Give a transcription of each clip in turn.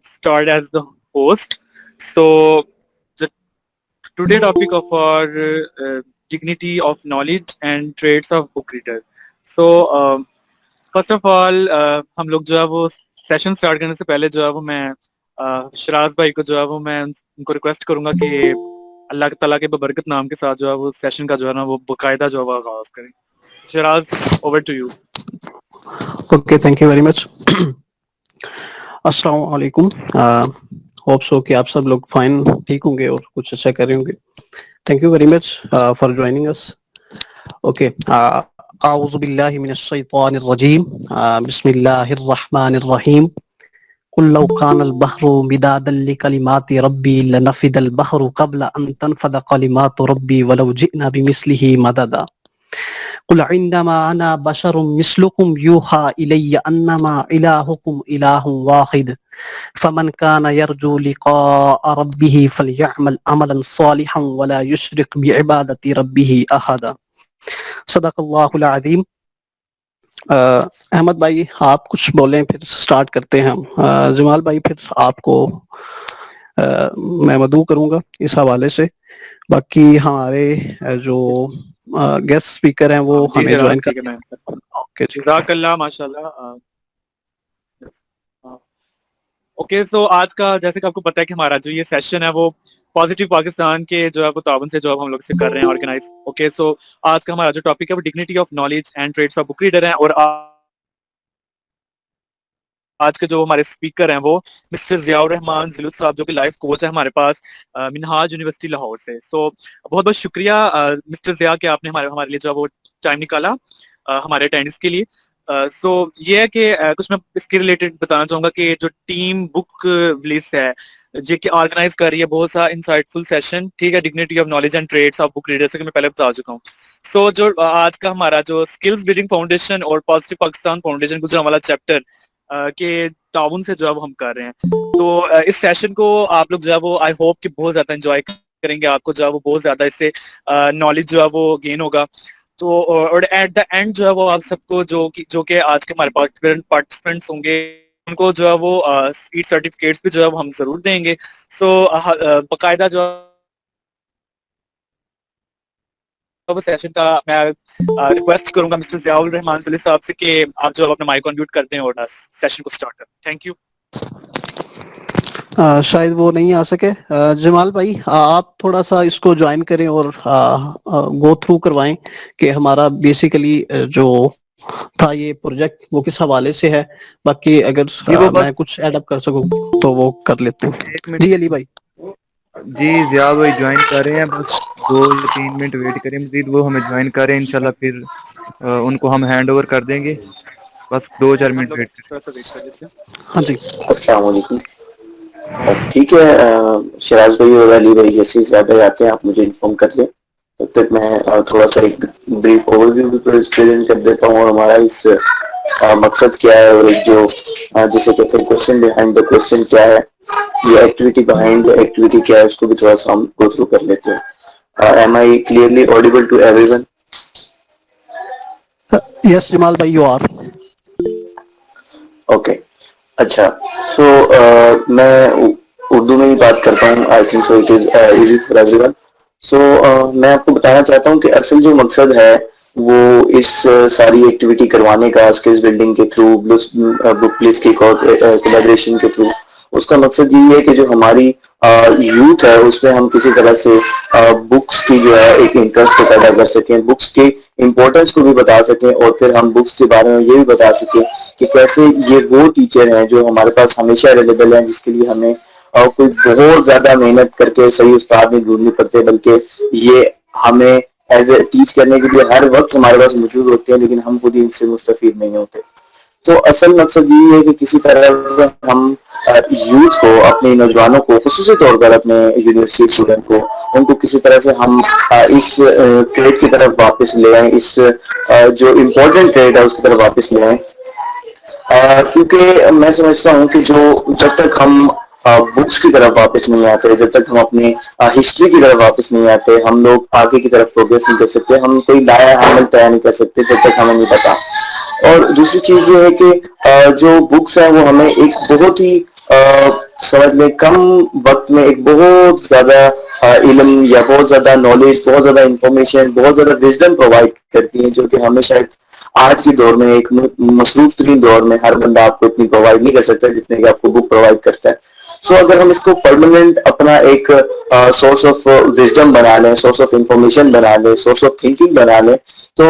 start as the host. So the today topic of our dignity of knowledge and traits of book reader. So first of all हम लोग जो है वो session start करने से पहले जो है वो मैं शराज भाई को जो है वो मैं उनको रिक्वेस्ट करूंगा कि अल्लाह ताला के बबरकत नाम के साथ जो है वो सेशन का जो है ना वो बाकायदा जो है वो आगाज करें. शराज, over to you. Okay, thank you very much. अस्सलाम वालेकुम. होप सो कि आप सब लोग फाइन ठीक होंगे और कुछ अच्छा कर रहे होंगे. Thank you very much for joining us. Okay, अऊज़ु बिल्लाहि मिनश शैतानिर रजीम. बिस्मिल्लाहिर रहमानिर रहीम. कुल लौ कानल बहरु मिदादन लिकलिमाति रब्बी लनफिदल बहरु क़ब्ल अन तनफद कलिमातु रब्बी वलौ जि'ना बिमिस्लिही मददा. कुल इन्नमा अना बशरुम मिस्लुकुम यूहा इलय्य अन्नमा इलाहुकुम इलाहुन वाहिद फमन काना यरजू लिक़ाअ रब्बिही फलयअमल अमलन सालिहन वला युश्रिक बिइबादति रब्बिही अहदा. सदक़ल्लाहुल अज़ीम. अहमद भाई आप कुछ बोलें फिर स्टार्ट करते हैं हम. जमाल भाई फिर आपको मैं मदऊ करूंगा इस हवाले से. बाकी हमारे जो गेस्ट स्पीकर हैं वो हमें ज्वाइन कर. ओके जी, जज़ाकल्लाह, माशाल्लाह. ओके, सो आज का जैसे कि आपको पता है कि हमारा जो ये सेशन है वो पॉजिटिव पाकिस्तान के जो है वो ताबन से जो हम लोग से कर रहे हैं ऑर्गेनाइज. ओके, सो आज का हमारा जो टॉपिक है वो dignity of knowledge and trades of book reader है. और आज के जो हमारे स्पीकर हैं वो मिस्टर ज़ियाउर रहमान ज़िलुत साहब, जो कि लाइफ कोच है हमारे पास मिनहाज यूनिवर्सिटी लाहौर से. सो बहुत बहुत शुक्रिया मिस्टर ज़िया कि आपने हमारे लिए जो है वो टाइम निकाला हमारे अटेंडेंस के लिए. सो ये है कि कुछ मैं इसके रिलेटेड बताना चाहूँगा कि जो टीम बुक लिस्ट है जो कि ऑर्गेनाइज कर रही है बहुत सा इंसाइटफुल सेशन, ठीक है, dignity of knowledge and trades of book reader से मैं पहले बता चुका हूँ. सो जो आज का हमारा जो स्किल्स बिल्डिंग फाउंडेशन और positive Pakistan foundation Gujranwala chapter के ताउन से जो है वो हम कर रहे हैं. तो इस सेशन को आप लोग जो है वो आई होप कि बहुत ज्यादा एंजॉय करेंगे. आपको जो है वो बहुत ज्यादा इससे नॉलेज जो है वो गेन होगा. तो और एट द एंड जो है वो आप सबको जो कि आज के हमारे पार्टिसिपेंट्स होंगे उनको जो है वो सीट सर्टिफिकेट्स भी जो है वो हम जरूर देंगे. सो बाकायदा जो सेशन का मैं रिक्वेस्ट करूंगा मिस्टर ज़ियाउर रहमान ज़िलुत साहब से कि आप जो अपना माइक अनम्यूट करते हैं और सेशन को स्टार्ट करें. Thank you. शायद वो नहीं आ सके. जमाल भाई आप थोड़ा सा इसको ज्वाइन करें और गो थ्रू करवाएं कि हमारा बेसिकली जो था ये प्रोजेक्ट वो किस हवाले से है. बाकी अगर मैं कुछ एड अप कर सकूं तो वो कर लेते हैं. जी अली भाई. जी ज़िया भाई ज्वाइन कर रहे हैं, बस 2-3 मिनट वेट करें मजीद, वो हमें ज्वाइन करें इंशाल्लाह, फिर उनको हम हैंड ओवर कर देंगे. बस 2-4 मिनट वेट करें. हाँ जी. अस्सलाम वालेकुम. ठीक है, शराज भाई और अली भाई जैसे ज़्यादा आते हैं आप मुझे इन्फॉर्म कर लें. तब तक मैं थोड़ा सा एक ब्रीफ ओवरव्यू भी प्रेजेंट कर देता हूँ और हमारा इस मकसद क्या है और एक जो जैसे कहते हैं क्वेश्चन बिहाइंड द क्वेश्चन क्या है, ये एक्टिविटी बिहाइंड द एक्टिविटी क्या है, उसको भी थोड़ा सा हम गो थ्रू कर लेते हैं. Am I clearly audible to everyone? Yes Jamal भाई, यू आर. ओके, अच्छा. सो मैं उर्दू में ही बात करता हूँ. I think so it is easy for everyone. So मैं आपको बताना चाहता हूँ कि असल जो मकसद है वो इस सारी एक्टिविटी करवाने का स्किल्स बिल्डिंग के थ्रू, बुक प्लेस की कोलैबोरेशन के थ्रू, उसका मकसद ये है कि जो हमारी यूथ है उसमें हम किसी तरह से बुक्स की जो है एक इंटरेस्ट को पैदा कर सकें, बुक्स के इम्पोर्टेंस को भी बता सकें और फिर हम बुक्स के बारे में ये भी बता सकें कि कैसे ये वो टीचर हैं जो हमारे पास हमेशा अवेलेबल हैं, जिसके लिए हमें कोई बहुत ज्यादा मेहनत करके सही उस्ताद नहीं ढूंढनी पड़ते, बल्कि ये हमें एज ए टीच करने के लिए हर वक्त हमारे पास मौजूद होते हैं, लेकिन हम खुद ही इनसे मुस्तफीद नहीं होते. तो असल मकसद ये है कि किसी तरह से हम यूथ को, अपने नौजवानों को, खुसूसी तौर पर अपने यूनिवर्सिटी स्टूडेंट को, उनको किसी तरह से हम इस ट्रेड की तरफ वापस ले आए, इस जो इम्पोर्टेंट ट्रेड है उसकी तरफ वापस ले आए. क्योंकि मैं समझता हूँ कि जब तक हम बुक्स की तरफ वापस नहीं आते, जब तक हम अपनी हिस्ट्री की तरफ वापस नहीं आते, हम लोग आगे की तरफ प्रोग्रेस नहीं कर सकते, हम कोई नया अमल तैयार नहीं कर सकते जब तक हमें नहीं पता. और दूसरी चीज ये है कि जो बुक्स हैं वो हमें एक बहुत ही समझ लें कम वक्त में एक बहुत ज्यादा इल्म या बहुत ज्यादा नॉलेज, बहुत ज्यादा इंफॉर्मेशन, बहुत ज्यादा विजडम प्रोवाइड करती हैं, जो कि हमें शायद आज के दौर में एक मसरूफ तरीन दौर में हर बंदा आपको इतनी प्रोवाइड नहीं कर सकता जितने की आपको बुक प्रोवाइड करता है. सो अगर हम इसको परमानेंट अपना एक सोर्स ऑफ विजडम बना लें, सोर्स ऑफ इंफॉर्मेशन बना लें, सोर्स ऑफ थिंकिंग बना लें, तो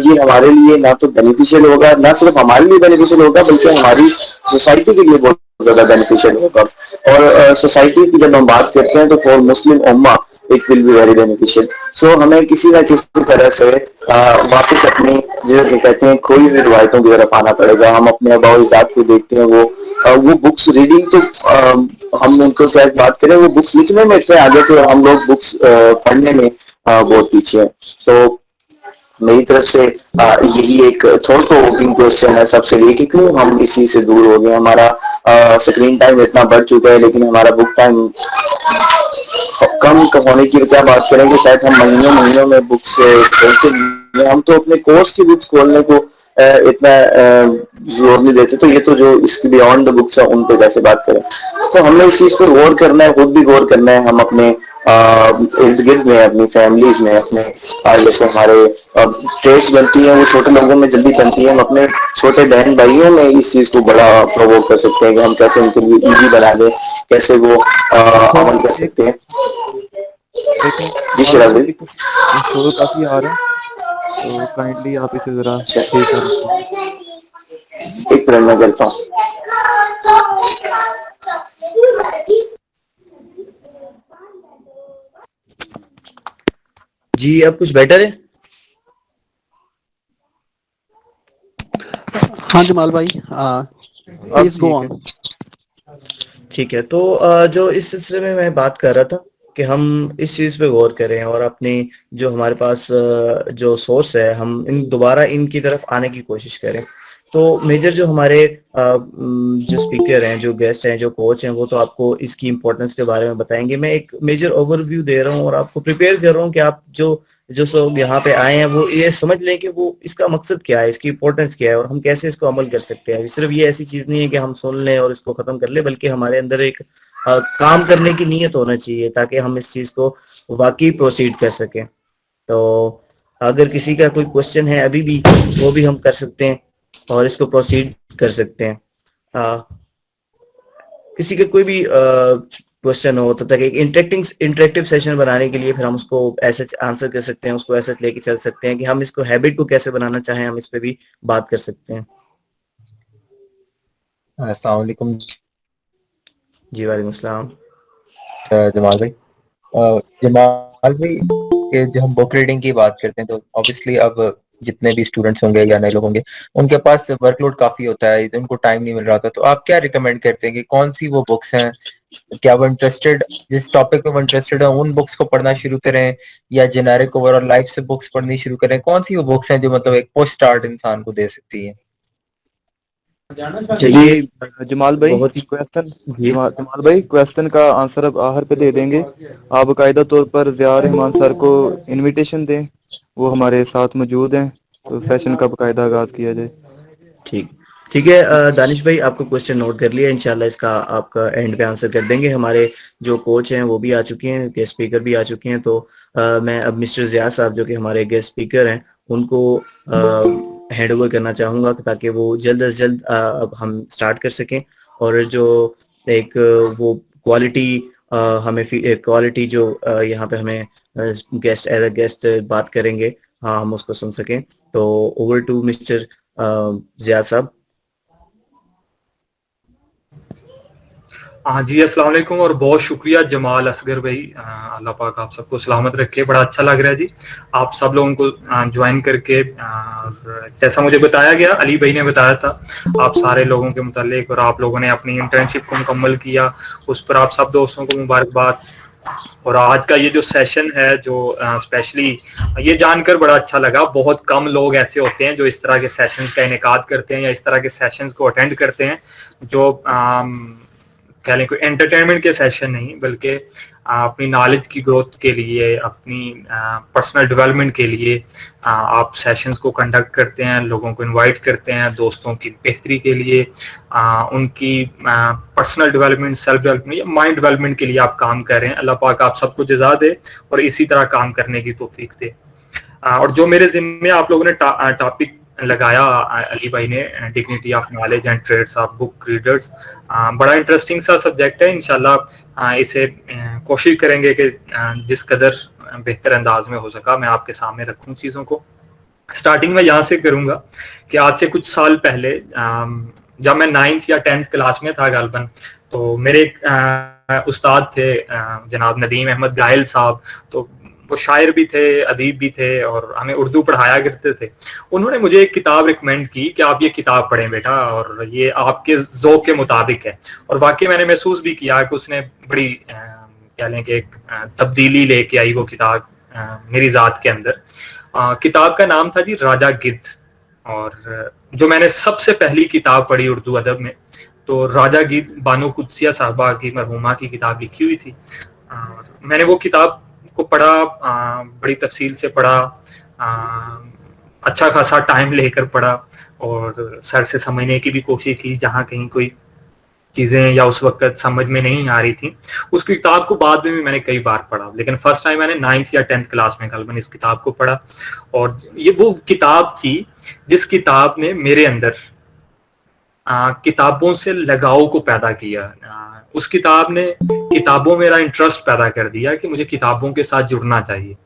ये हमारे लिए ना तो बेनिफिशियल होगा, ना सिर्फ हमारे लिए बेनिफिशियल होगा बल्कि हमारी सोसाइटी के लिए बहुत ज्यादा बेनिफिशियल होगा. और सोसाइटी की जब हम बात करते हैं तो फॉर मुस्लिम उम्मा it will be very beneficial. So हमें किसी ना किसी तरह से वापस अपनी जो कहते हैं खोई हुई रिवायतों की तरफ आना पड़ेगा. हम अपने आबा अजदाद को देखते हैं, वो बुक्स रीडिंग तो हम उनको क्या बात करें, वो बुक्स लिखने में इतने आगे थे, हम लोग बुक्स पढ़ने में बहुत पीछे हैं. तो मेरी तरफ से यही एक थोड़ा प्रोवोकिंग क्वेश्चन है सबसे लिए कि क्यों हम इसी से दूर हो गए. हमारा स्क्रीन टाइम इतना बढ़ चुका है लेकिन हमारा बुक टाइम कम होने की क्या बात करें कि शायद हम महीनों महीनों में बुक्स खोलते नहीं. हम तो अपने कोर्स की बुक्स खोलने को इतना जोर नहीं देते, तो ये तो जो इसके बियॉन्ड बुक्स है उन पे कैसे बात करें. तो हमने इस चीज पर गौर करना है, खुद भी गौर करना है. हम अपने इर्द गिर्द में, अपनी फैमिलीज में, अपने जैसे हमारे ट्रेड्स बनती हैं वो छोटे लोगों में जल्दी बनती है, हम अपने छोटे बहन भाइयों में इस चीज को बड़ा प्रोवोक कर सकते हैं कि हम कैसे उनके लिए इजी बना दें, कैसे वो अमल कर सकते हैं. जी शिराज भाई, शोर काफी आ रहा है तो काइंडली आप इसे जरा ठीक कर लीजिए. एक मिनट में करता हूँ. जी अब कुछ बेटर है. हाँ जमाल भाई, प्लीज गो ऑन. ठीक है, तो जो इस सिलसिले में मैं बात कर रहा था कि हम इस चीज पे गौर करें और अपनी जो हमारे पास जो सोर्स है हम दोबारा इनकी तरफ आने की कोशिश करें. तो मेजर जो हमारे जो स्पीकर हैं, जो गेस्ट हैं, जो कोच हैं, वो तो आपको इसकी इम्पोर्टेंस के बारे में बताएंगे. मैं एक मेजर ओवरव्यू दे रहा हूँ और आपको प्रिपेयर कर रहा हूँ कि आप जो लोग यहाँ पे आए हैं वो ये समझ लें कि वो इसका मकसद क्या है, इसकी इम्पोर्टेंस क्या है और हम कैसे इसको अमल कर सकते हैं. सिर्फ ये ऐसी चीज नहीं है कि हम सुन लें और इसको खत्म कर लें, बल्कि हमारे अंदर एक काम करने की नीयत होना चाहिए ताकि हम इस चीज को वाकई प्रोसीड कर सकें. तो अगर किसी का कोई क्वेश्चन है अभी भी, वो भी हम कर सकते हैं और इसको प्रोसीड कर सकते हैं. किसी का कोई भी क्वेश्चन हो तो तक एक इंटरेक्टिव सेशन बनाने के लिए फिर हम उसको ऐसे आंसर कर सकते हैं, उसको ऐसे लेके चल सकते हैं कि हम इसको हैबिट को कैसे बनाना चाहें, हम इस पे भी बात कर सकते हैं. अस्सलाम वालेकुम. जी वालेकुम अस्सलाम. जमाल भाई, कि जब हम बुक रीडिंग की बात करते हैं तो ऑब्वियसली अब जितने भी स्टूडेंट्स होंगे या नए लोग होंगे उनके पास वर्कलोड काफी होता है, उनको टाइम नहीं मिल रहा था. तो आप क्या रिकमेंड करते हैं कि कौन सी वो बुक्स हैं, क्या वो इंटरेस्टेड, जिस टॉपिक में वो इंटरेस्टेड है उन बुक्स को पढ़ना शुरू करें या जेनेरिक ओवरऑल लाइफ से बुक्स पढ़नी शुरू करें? कौन सी वो बुक्स हैं जो मतलब एक पुश स्टार्ट इंसान को दे सकती है? जी जमाल भाई, क्वेश्चन का आंसर अब आहर पे दे देंगे. आप बाकायदा तौर पर ज़िया रहमान सर को इनविटेशन दें, वो हमारे साथ मौजूद हैं, तो सेशन का बाकायदा आगाज किया जाए. ठीक है. दानिश भाई आपको क्वेश्चन नोट कर लिया, इंशाल्लाह इसका आपका एंड पे आंसर कर देंगे. हमारे जो कोच हैं वो भी आ चुके हैं, गेस्ट स्पीकर भी आ चुके हैं. तो मैं अब मिस्टर ज़िया साहब जो कि हमारे गेस्ट स्पीकर हैं उनको हैंड ओवर करना चाहूँगा ताकि वो जल्द से जल्द अब हम स्टार्ट कर सकें. और जो एक वो क्वालिटी हमें क्वालिटी जो यहाँ पे हमें गेस्ट एज अ गेस्ट बात करेंगे, हाँ हम उसको सुन सकें. तो ओवर टू मिस्टर ज़िया साहब. हाँ जी, अस्सलाम वालेकुम और बहुत शुक्रिया जमाल असगर भाई. अल्लाह पाक आप सबको सलामत रखे. बड़ा अच्छा लग रहा है जी आप सब लोगों को ज्वाइन करके. जैसा मुझे बताया गया, अली भाई ने बताया था आप सारे लोगों के मुतालिक, और आप लोगों ने अपनी इंटर्नशिप को मुकम्मल किया, उस पर आप सब दोस्तों को मुबारकबाद. और आज का ये जो सेशन है, जो स्पेशली ये जानकर बड़ा अच्छा लगा, बहुत कम लोग ऐसे होते हैं जो इस तरह के सेशंस का इनेकाद करते हैं या इस तरह के सेशंस को अटेंड करते हैं, जो कह लें कोई एंटरटेनमेंट के सेशन नहीं, बल्कि अपनी नॉलेज की ग्रोथ के लिए, अपनी पर्सनल डेवलपमेंट के लिए आप सेशंस को कंडक्ट करते हैं, लोगों को इनवाइट करते हैं दोस्तों की बेहतरी के लिए, उनकी पर्सनल डेवलपमेंट, सेल्फ डेवलपमेंट या माइंड डेवलपमेंट के लिए आप काम कर रहे हैं। अल्लाह पाक आप सबको जज़ा दे और इसी तरह काम करने की तौफीक दे। और जो मेरे ज़िम्मे आप लोगों ने टॉपिक लगाया अली भाई ने, dignity of knowledge and trades of book readers, बड़ा इंटरेस्टिंग सा सब्जेक्ट है। इंशाल्लाह इसे कोशिश करेंगे कि जिस कदर बेहतर अंदाज में हो सका मैं आपके सामने रखूं चीज़ों को। स्टार्टिंग में यहाँ से करूंगा कि आज से कुछ साल पहले जब मैं 9th या 10th क्लास में था गालबन, तो मेरे उस्ताद थे जनाब नदीम अहमद गाहिल साहब, तो वो शायर भी थे, अदीब भी थे और हमें उर्दू पढ़ाया करते थे। उन्होंने मुझे एक किताब रिकमेंड की कि आप ये किताब पढ़ें बेटा, और ये आपके ज़ौक़ के मुताबिक है। और वाकई मैंने महसूस भी किया कि उसने बड़ी कह लें कि एक तब्दीली लेके आई वो किताब मेरी ज़ात के अंदर। किताब का नाम था जी राजा गिद्ध, और जो मैंने सबसे पहली किताब पढ़ी उर्दू अदब में, तो राजा गिद्ध बानो कुद्सिया साहबा की मरहूमा की किताब लिखी हुई थी। मैंने वो किताब को पढ़ा, बड़ी तफसील से पढ़ा, अच्छा खासा टाइम लेकर पढ़ा और सर से समझने की भी कोशिश की जहाँ कहीं कोई चीजें या उस वक्त समझ में नहीं आ रही थी। उस किताब को बाद में भी मैंने कई बार पढ़ा, लेकिन फर्स्ट टाइम मैंने 9th या 10th क्लास में गालिबन इस किताब को पढ़ा। और ये वो किताब थी जिस किताब ने मेरे अंदर किताबों से लगाव को पैदा किया। उस किताब ने किताबों में मेरा इंटरेस्ट पैदा कर दिया कि मुझे किताबों के साथ जुड़ना चाहिए।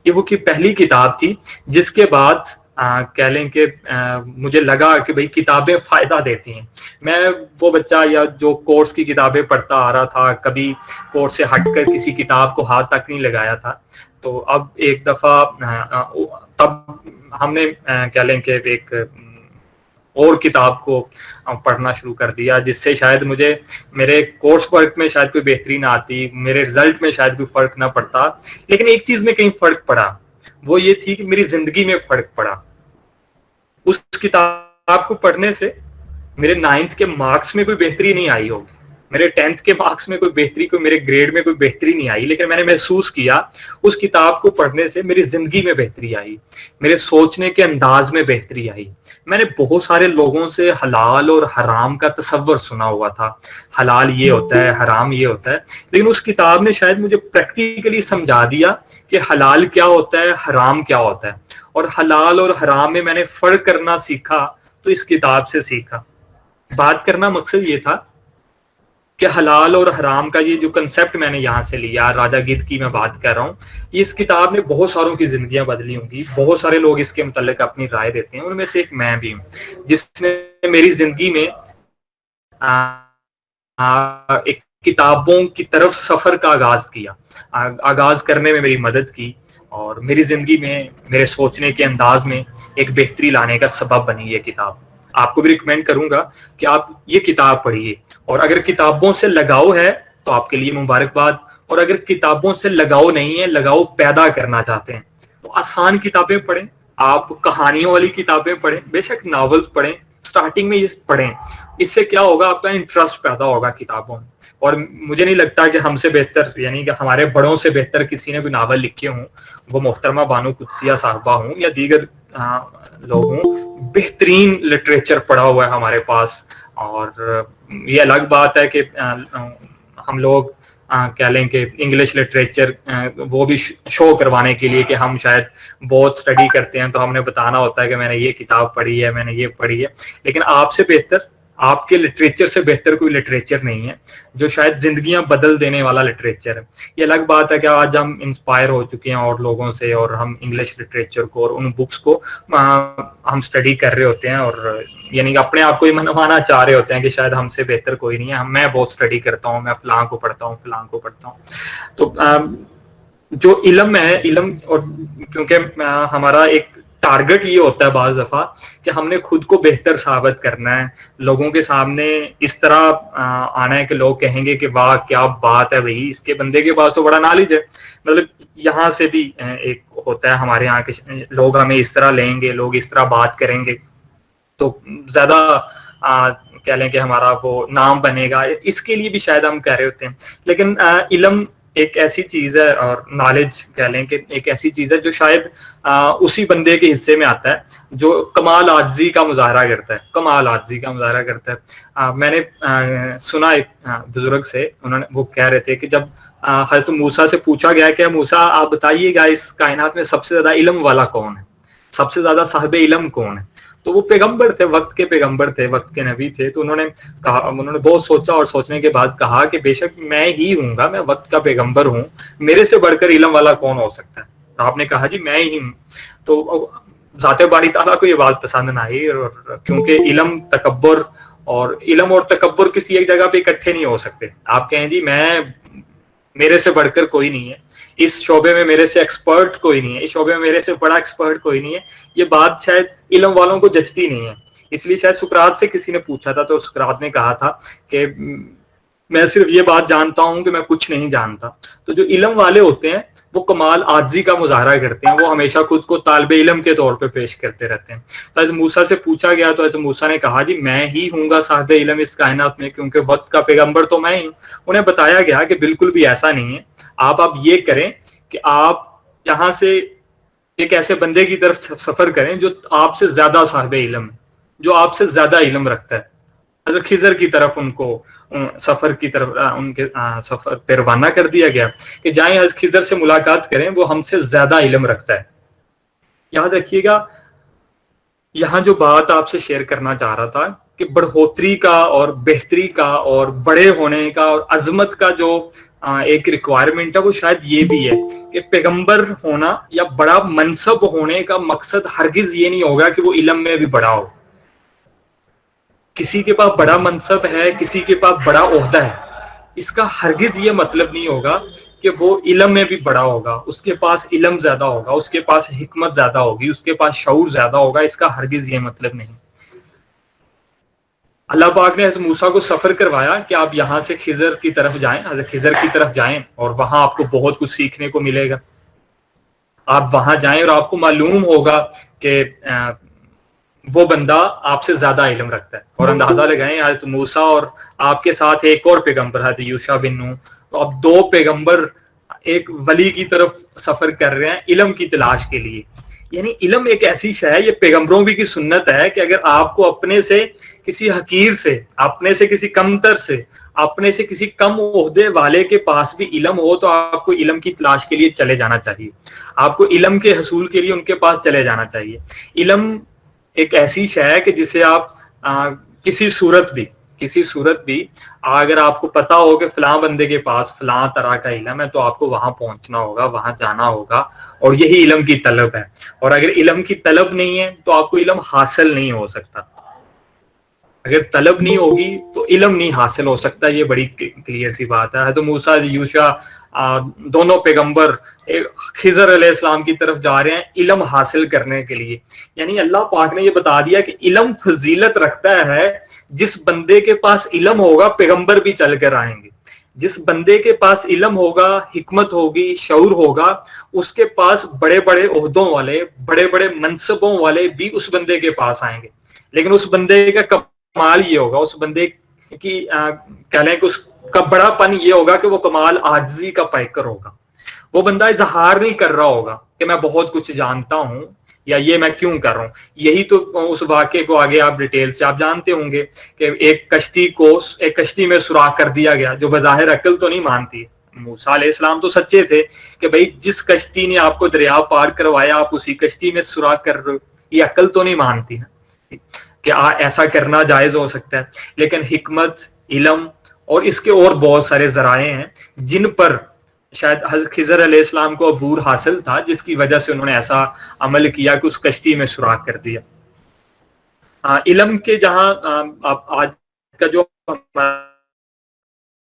ये वो की पहली किताब थी जिसके बाद कह लें कि मुझे लगा कि भाई किताबें फायदा देती हैं। मैं वो बच्चा या जो कोर्स की किताबें पढ़ता आ रहा था, कभी कोर्स से हटकर किसी किताब को हाथ तक नहीं लगाया था। तो अब एक दफा तब हमने कह लें कि एक और किताब को पढ़ना शुरू कर दिया, जिससे शायद मुझे मेरे कोर्स वर्क में शायद कोई बेहतरी ना आती, मेरे रिजल्ट में शायद कोई फर्क ना पड़ता, लेकिन एक चीज में कहीं फर्क पड़ा, वो ये थी कि मेरी जिंदगी में फर्क पड़ा। उस किताब को पढ़ने से मेरे 9th के मार्क्स में कोई बेहतरी नहीं आई होगी, मेरे 10th के मार्क्स में कोई बेहतरी, कोई मेरे ग्रेड में कोई बेहतरी नहीं आई, लेकिन मैंने महसूस किया उस किताब को पढ़ने से मेरी जिंदगी में बेहतरी आई, मेरे सोचने के अंदाज में बेहतरी आई। मैंने बहुत सारे लोगों से हलाल और हराम का तसव्वुर सुना हुआ था, हलाल ये होता है, हराम ये होता है, लेकिन उस किताब ने शायद मुझे प्रैक्टिकली समझा दिया कि हलाल क्या होता है, हराम क्या होता है। और हलाल और हराम में मैंने फर्क करना सीखा तो इस किताब से सीखा। बात करना मकसद ये था कि हलाल और हराम का ये जो कंसेप्ट मैंने यहाँ से लिया, राजा गिद्ध की मैं बात कर रहा हूँ, इस किताब ने बहुत सारों की जिंदगियां बदली होंगी। बहुत सारे लोग इसके मुताल्लिक अपनी राय देते हैं, उनमें से एक मैं भी हूँ, जिसने मेरी जिंदगी में एक किताबों की तरफ सफर का आगाज किया, आगाज करने में मेरी मदद की और मेरी जिंदगी में मेरे सोचने के अंदाज में एक बेहतरी लाने का सबब बनी ये किताब। आपको भी रिकमेंड करूंगा कि आप ये किताब पढ़िए, और अगर किताबों से लगाव है तो आपके लिए मुबारकबाद, और अगर किताबों से लगाव नहीं है, लगाव पैदा करना चाहते हैं, तो आसान किताबें पढ़ें, आप कहानियों वाली किताबें पढ़ें, बेशक नॉवेल्स पढ़ें, स्टार्टिंग में ये पढ़ें। इससे क्या होगा, आपका इंटरेस्ट पैदा होगा किताबों में। और मुझे नहीं लगता कि हमसे बेहतर, यानी कि हमारे बड़ों से बेहतर किसी ने भी नावल लिखे हों, वो मोहतरमा बानो कुद्सिया साहबा हों या दीगर लोग हों। बेहतरीन लिटरेचर पढ़ा हुआ है हमारे पास, और ये अलग बात है कि हम लोग कह लें कि इंग्लिश लिटरेचर वो भी शो करवाने के लिए कि हम शायद बहुत स्टडी करते हैं, तो हमने बताना होता है कि मैंने ये किताब पढ़ी है, मैंने ये पढ़ी है, लेकिन आपसे बेहतर, आपके लिटरेचर से बेहतर कोई लिटरेचर नहीं है जो शायद जिंदगियां बदल देने वाला लिटरेचर है। ये अलग बात है कि आज हम इंस्पायर हो चुके हैं और लोगों से, और हम इंग्लिश लिटरेचर को और उन बुक्स को हम स्टडी कर रहे होते हैं, और यानी अपने आप को ये मनवाना चाह रहे होते हैं कि शायद हमसे बेहतर कोई नहीं है, मैं बहुत स्टडी करता हूँ, मैं फलां को पढ़ता हूँ, फलां को पढ़ता हूँ। तो जो इल्म है, इल्म, और क्योंकि हमारा एक टारगेट ये होता है बाज दफा कि हमने खुद को बेहतर साबित करना है, लोगों के सामने इस तरह आना है कि लोग कहेंगे कि वाह क्या बात है भाई, इसके बंदे के पास तो बड़ा नॉलेज है। मतलब यहाँ से भी एक होता है, हमारे यहाँ के लोग हमें इस तरह लेंगे, लोग इस तरह बात करेंगे, तो ज्यादा कह लें कि हमारा वो नाम बनेगा, इसके लिए भी शायद हम कह रहे होते हैं। लेकिन इल्म एक ऐसी चीज है, और नॉलेज कह लें कि एक ऐसी चीज है जो शायद उसी बंदे के हिस्से में आता है जो कमाल आजिज़ी का मुजाहरा करता है, कमाल आजिज़ी का मुजाहरा करता है। मैंने सुना एक बुजुर्ग से, उन्होंने वो कह रहे थे कि जब हजरत मूसा से पूछा गया कि मूसा आप बताइएगा इस कायनात में सबसे ज्यादा इल्म वाला कौन है, सबसे ज्यादा साहिब इल्म कौन है, तो वो पैगंबर थे, वक्त के पैगंबर थे, वक्त के नबी थे। तो उन्होंने कहा, उन्होंने बहुत सोचा और सोचने के बाद कहा कि बेशक मैं ही हूँगा, मैं वक्त का पैगंबर हूँ, मेरे से बढ़कर इल्म वाला कौन हो सकता है। तो आपने कहा जी मैं ही हूँ। तो ज़ाते बारी ताला को ये बात पसंद ना आई, और क्योंकि इल्म तकब्बुर, और इल्म और तकब्बुर किसी एक जगह पे इकट्ठे नहीं हो सकते। आप कहें जी मैं, मेरे से बढ़कर कोई नहीं है, इस शोबे में मेरे से एक्सपर्ट कोई नहीं है, इस शोबे में मेरे से बड़ा एक्सपर्ट कोई नहीं है, ये बात शायद इल्म वालों को जचती नहीं है। इसलिए शायद सुकरात से किसी ने पूछा था, तो सुकरात ने कहा था कि मैं सिर्फ ये बात जानता हूं कि मैं कुछ नहीं जानता। तो जो इल्म वाले होते हैं वो कमाल आजिज़ी का मुजाहरा करते हैं, वो हमेशा खुद को तालिब इल्म के तौर पे पेश करते रहते हैं। तो हज़रत मूसा से पूछा गया तो हज़रत मूसा ने कहा जी मैं ही हूँगा साहिब इल्म इस कायनात में, क्योंकि वक्त का पैगंबर तो मैं ही हूँ। उन्हें बताया गया कि बिल्कुल भी ऐसा नहीं है, आप ये करें कि आप यहाँ से एक ऐसे बंदे की तरफ सफर करें जो आपसे ज्यादा साहिब इल्म है, जो आपसे ज्यादा इल्म रखता है। हज़रत खिज़र की तरफ उनको सफर की तरफ उनके सफर पे रवाना कर दिया गया कि जाएं हज़रत खिज़र से मुलाकात करें, वो हमसे ज्यादा इल्म रखता है। याद रखिएगा, यहाँ जो बात आपसे शेयर करना चाह रहा था कि बढ़ोतरी का और बेहतरी का और बड़े होने का और अजमत का जो एक रिक्वायरमेंट है, वो शायद ये भी है कि पैगंबर होना या बड़ा मनसब होने का मकसद हरगिज ये नहीं होगा कि वो इल्म में भी बड़ा हो। किसी के पास बड़ा मनसब है, किसी के पास बड़ा ओहदा है, इसका हरगिज ये मतलब नहीं होगा कि वो इल्म में भी बड़ा होगा, उसके पास इल्म ज्यादा होगा, उसके पास हिकमत ज्यादा होगी, उसके पास शऊर ज्यादा होगा, इसका हरगिज ये मतलब नहीं। अल्लाह पाक ने हज़रत मूसा को सफर करवाया कि आप यहाँ से खिज़र की तरफ जाएं, हज़रत खिज़र की तरफ जाएं, और वहां आपको बहुत कुछ सीखने को मिलेगा। आप वहां जाएं और आपको मालूम होगा कि वो बंदा आपसे ज्यादा इल्म रखता है। और अंदाजा लगाएं, हज़रत मूसा और आपके साथ एक और पैगंबर हज़रत यूशा बिन नून, तो अब दो पैगंबर एक वली की तरफ सफर कर रहे हैं इल्म की तलाश के लिए। यानी इल्म एक ऐसी शय है, ये पैगंबरों की सुन्नत है कि अगर आपको अपने से किसी हकीर से, अपने से किसी कमतर से, अपने से किसी कम ओहदे वाले के पास भी इल्म हो, तो आपको इल्म की तलाश के लिए चले जाना चाहिए, आपको इल्म के हसूल के लिए उनके पास चले जाना चाहिए। इल्म एक ऐसी शय है कि जिसे आप किसी सूरत भी अगर आपको पता हो कि फलां बंदे के पास फलां तरह का इल्म है, तो आपको वहां पहुंचना होगा, वहां जाना होगा, और यही इल्म की तलब है। और अगर इल्म की तलब नहीं है तो आपको इल्म हासिल नहीं हो सकता। अगर तलब नहीं होगी तो इल्म नहीं हासिल हो सकता, ये बड़ी क्लियर सी बात है। हज़रत मूसा यूशा दोनों पैगंबर खिज़र अलैहिस्सलाम की तरफ जा रहे हैं इल्म हासिल करने के लिए। यानी अल्लाह पाक ने ये बता दिया कि इल्म फजीलत रखता है, जिस बंदे के पास इल्म होगा पैगंबर भी चल कर आएंगे, जिस बंदे के पास इल्म होगा, हिकमत होगी, शऊर होगा, उसके पास बड़े बड़े ओहदों वाले, बड़े बड़े मनसबों वाले भी उस बंदे के पास आएंगे। लेकिन उस बंदे का कमाल ये होगा, उस बंदे की कह लें कि उसका बड़ापन ये होगा कि वो कमाल आजिज़ी का पैकर होगा। वो बंदा इजहार नहीं कर रहा होगा कि मैं बहुत कुछ जानता हूं या ये मैं क्यों कर रहा हूं। यही तो उस वाक़े को आगे आप डिटेल से आप जानते होंगे कि एक कश्ती में सुराख कर दिया गया, जो बज़ाहिर अक्ल तो नहीं मानती। मूसा अलैहिस्सलाम तो सच्चे थे कि भाई जिस कश्ती ने आपको दरिया पार करवाया, आप उसी कश्ती में सुराख कर रहे हो, ये अक्ल तो नहीं मानती ना कि ऐसा करना जायज हो सकता है। लेकिन हिकमत, इल्म और इसके और बहुत सारे जराए हैं जिन पर शायद हज़रत खिज़र अलैहिस्सलाम को अबूर हासिल था, जिसकी वजह से उन्होंने ऐसा अमल किया कि उस कश्ती में सुराख कर दिया। इल्म के जहां आज का जो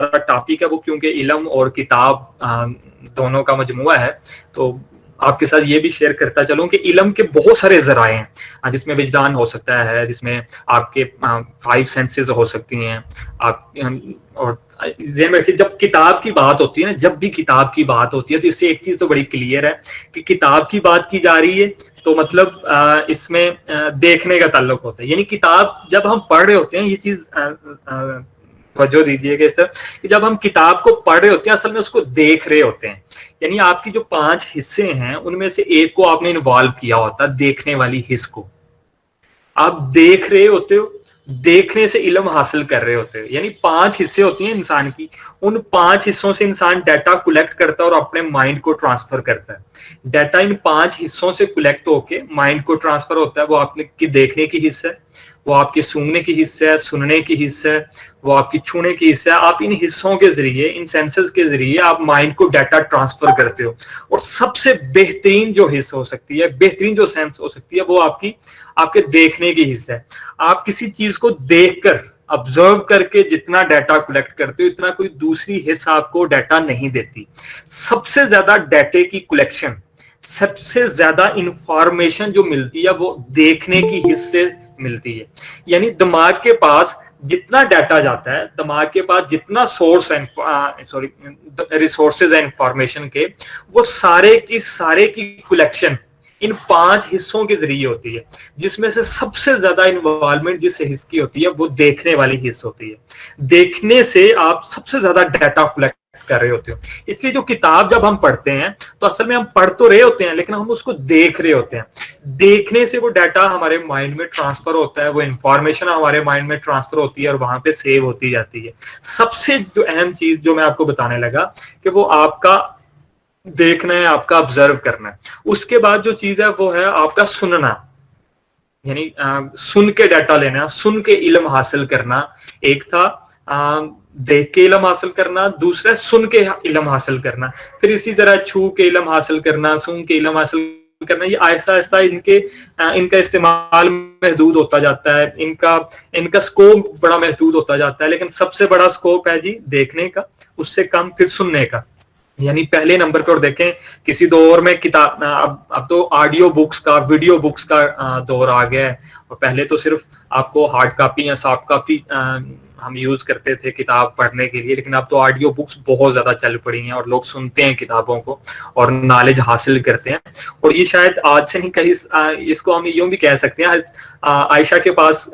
टॉपिक है वो क्योंकि इल्म और किताब दोनों का मजमुआ है, तो आपके साथ ये भी शेयर करता चलूं कि इल्म के बहुत सारे जराए हैं, जिसमें विजदान हो सकता है, जिसमें आपके 5 सेंसेस हो सकती हैं। आप और जब किताब की बात होती है ना, जब भी किताब की बात होती है तो इससे एक चीज तो बड़ी क्लियर है कि किताब की बात की जा रही है تو مطلب اس میں دیکھنے کا تعلق ہوتا ہے. یعنی کتاب جب ہم پڑھ رہے ہوتے ہیں, یہ چیز توجہ دیجیے کہ اس طرح کہ جب ہم کتاب کو پڑھ رہے ہوتے ہیں اصل میں اس کو دیکھ رہے ہوتے ہیں. یعنی آپ کی جو 5 حصے ہیں ان میں سے ایک کو آپ نے انوالو کیا ہوتا ہے, دیکھنے والی حص کو آپ دیکھ رہے ہوتے ہو, دیکھنے سے علم حاصل کر رہے ہوتے ہو. یعنی 5 حصے ہوتی ہیں انسان کی, ان 5 حصوں سے انسان ڈیٹا کلیکٹ کرتا ہے اور اپنے مائنڈ کو ٹرانسفر کرتا ہے. ڈیٹا ان 5 حصوں سے کلیکٹ ہو کے مائنڈ کو ٹرانسفر ہوتا ہے. وہ آپ کی دیکھنے کی حصہ ہے, وہ آپ کے سونگنے کی حصہ ہے, سننے کی حصہ ہے, وہ آپ کی چھونے کی حصہ ہے. آپ ان حصوں کے ذریعے, ان سینسز کے ذریعے آپ مائنڈ کو ڈیٹا ٹرانسفر کرتے ہو. اور سب سے بہترین جو حصہ ہو سکتی ہے, بہترین جو سینس ہو سکتی ہے, وہ آپ کے دیکھنے کی حصہ ہے. آپ کسی چیز کو دیکھ کر, آبزرو کر کے جتنا ڈیٹا کلیکٹ کرتے ہو اتنا کوئی دوسری حصہ آپ کو ڈیٹا نہیں دیتی. سب سے زیادہ ڈیٹے کی کلیکشن, سب سے زیادہ انفارمیشن جو ملتی ہے وہ دیکھنے کی حصے ملتی ہے. یعنی دماغ کے پاس جتنا ڈیٹا جاتا ہے, دماغ کے پاس جتنا سورس ریسورسز ہیں انفارمیشن کے, وہ سارے کی کلیکشن ان 5 حصوں کے ذریعے ہوتی ہے, جس میں سے سب سے زیادہ انوالومنٹ جس حص کی ہوتی ہے وہ دیکھنے والی حص ہوتی ہے. دیکھنے سے آپ سب سے زیادہ ڈیٹا کلیکٹ کر رہے ہوتے ہو. اس لیے جو کتاب جب ہم پڑھتے ہیں تو اصل میں ہم پڑھ تو رہے ہوتے ہیں لیکن ہم اس کو دیکھ رہے ہوتے ہیں. دیکھنے سے وہ ڈیٹا ہمارے مائنڈ میں ٹرانسفر ہوتا ہے, وہ انفارمیشن ہمارے مائنڈ میں ٹرانسفر ہوتی ہے اور وہاں پہ سیو ہوتی جاتی ہے. سب سے جو اہم چیز جو میں آپ کو بتانے لگا کہ وہ آپ کا دیکھنا ہے, آپ کا آبزرو کرنا ہے. اس کے بعد جو چیز ہے وہ ہے آپ کا سننا, یعنی سن کے ڈیٹا لینا, سن کے علم حاصل کرنا. ایک تھا دیکھ کے علم حاصل کرنا, دوسرا سن کے علم حاصل کرنا, پھر اسی طرح چھو کے علم حاصل کرنا, سن کے علم حاصل کرنا. یہ آہستہ آہستہ ان کا استعمال محدود ہوتا جاتا ہے, ان کا سکوپ بڑا محدود ہوتا جاتا ہے. لیکن سب سے بڑا سکوپ ہے جی دیکھنے کا, اس سے کم پھر سننے کا. یعنی پہلے نمبر پر دیکھیں کسی دور میں کتاب, اب تو آڈیو بکس کا, ویڈیو بکس کا دور آ گیا ہے. اور پہلے تو صرف آپ کو ہارڈ کاپی یا سافٹ کاپی ہم یوز کرتے تھے کتاب پڑھنے کے لیے, لیکن اب تو آڈیو بکس بہت زیادہ چل پڑی ہیں اور لوگ سنتے ہیں کتابوں کو اور نالج حاصل کرتے ہیں. اور یہ شاید آج سے نہیں کہیں, اس کو ہم یوں بھی کہہ سکتے ہیں, عائشہ کے پاس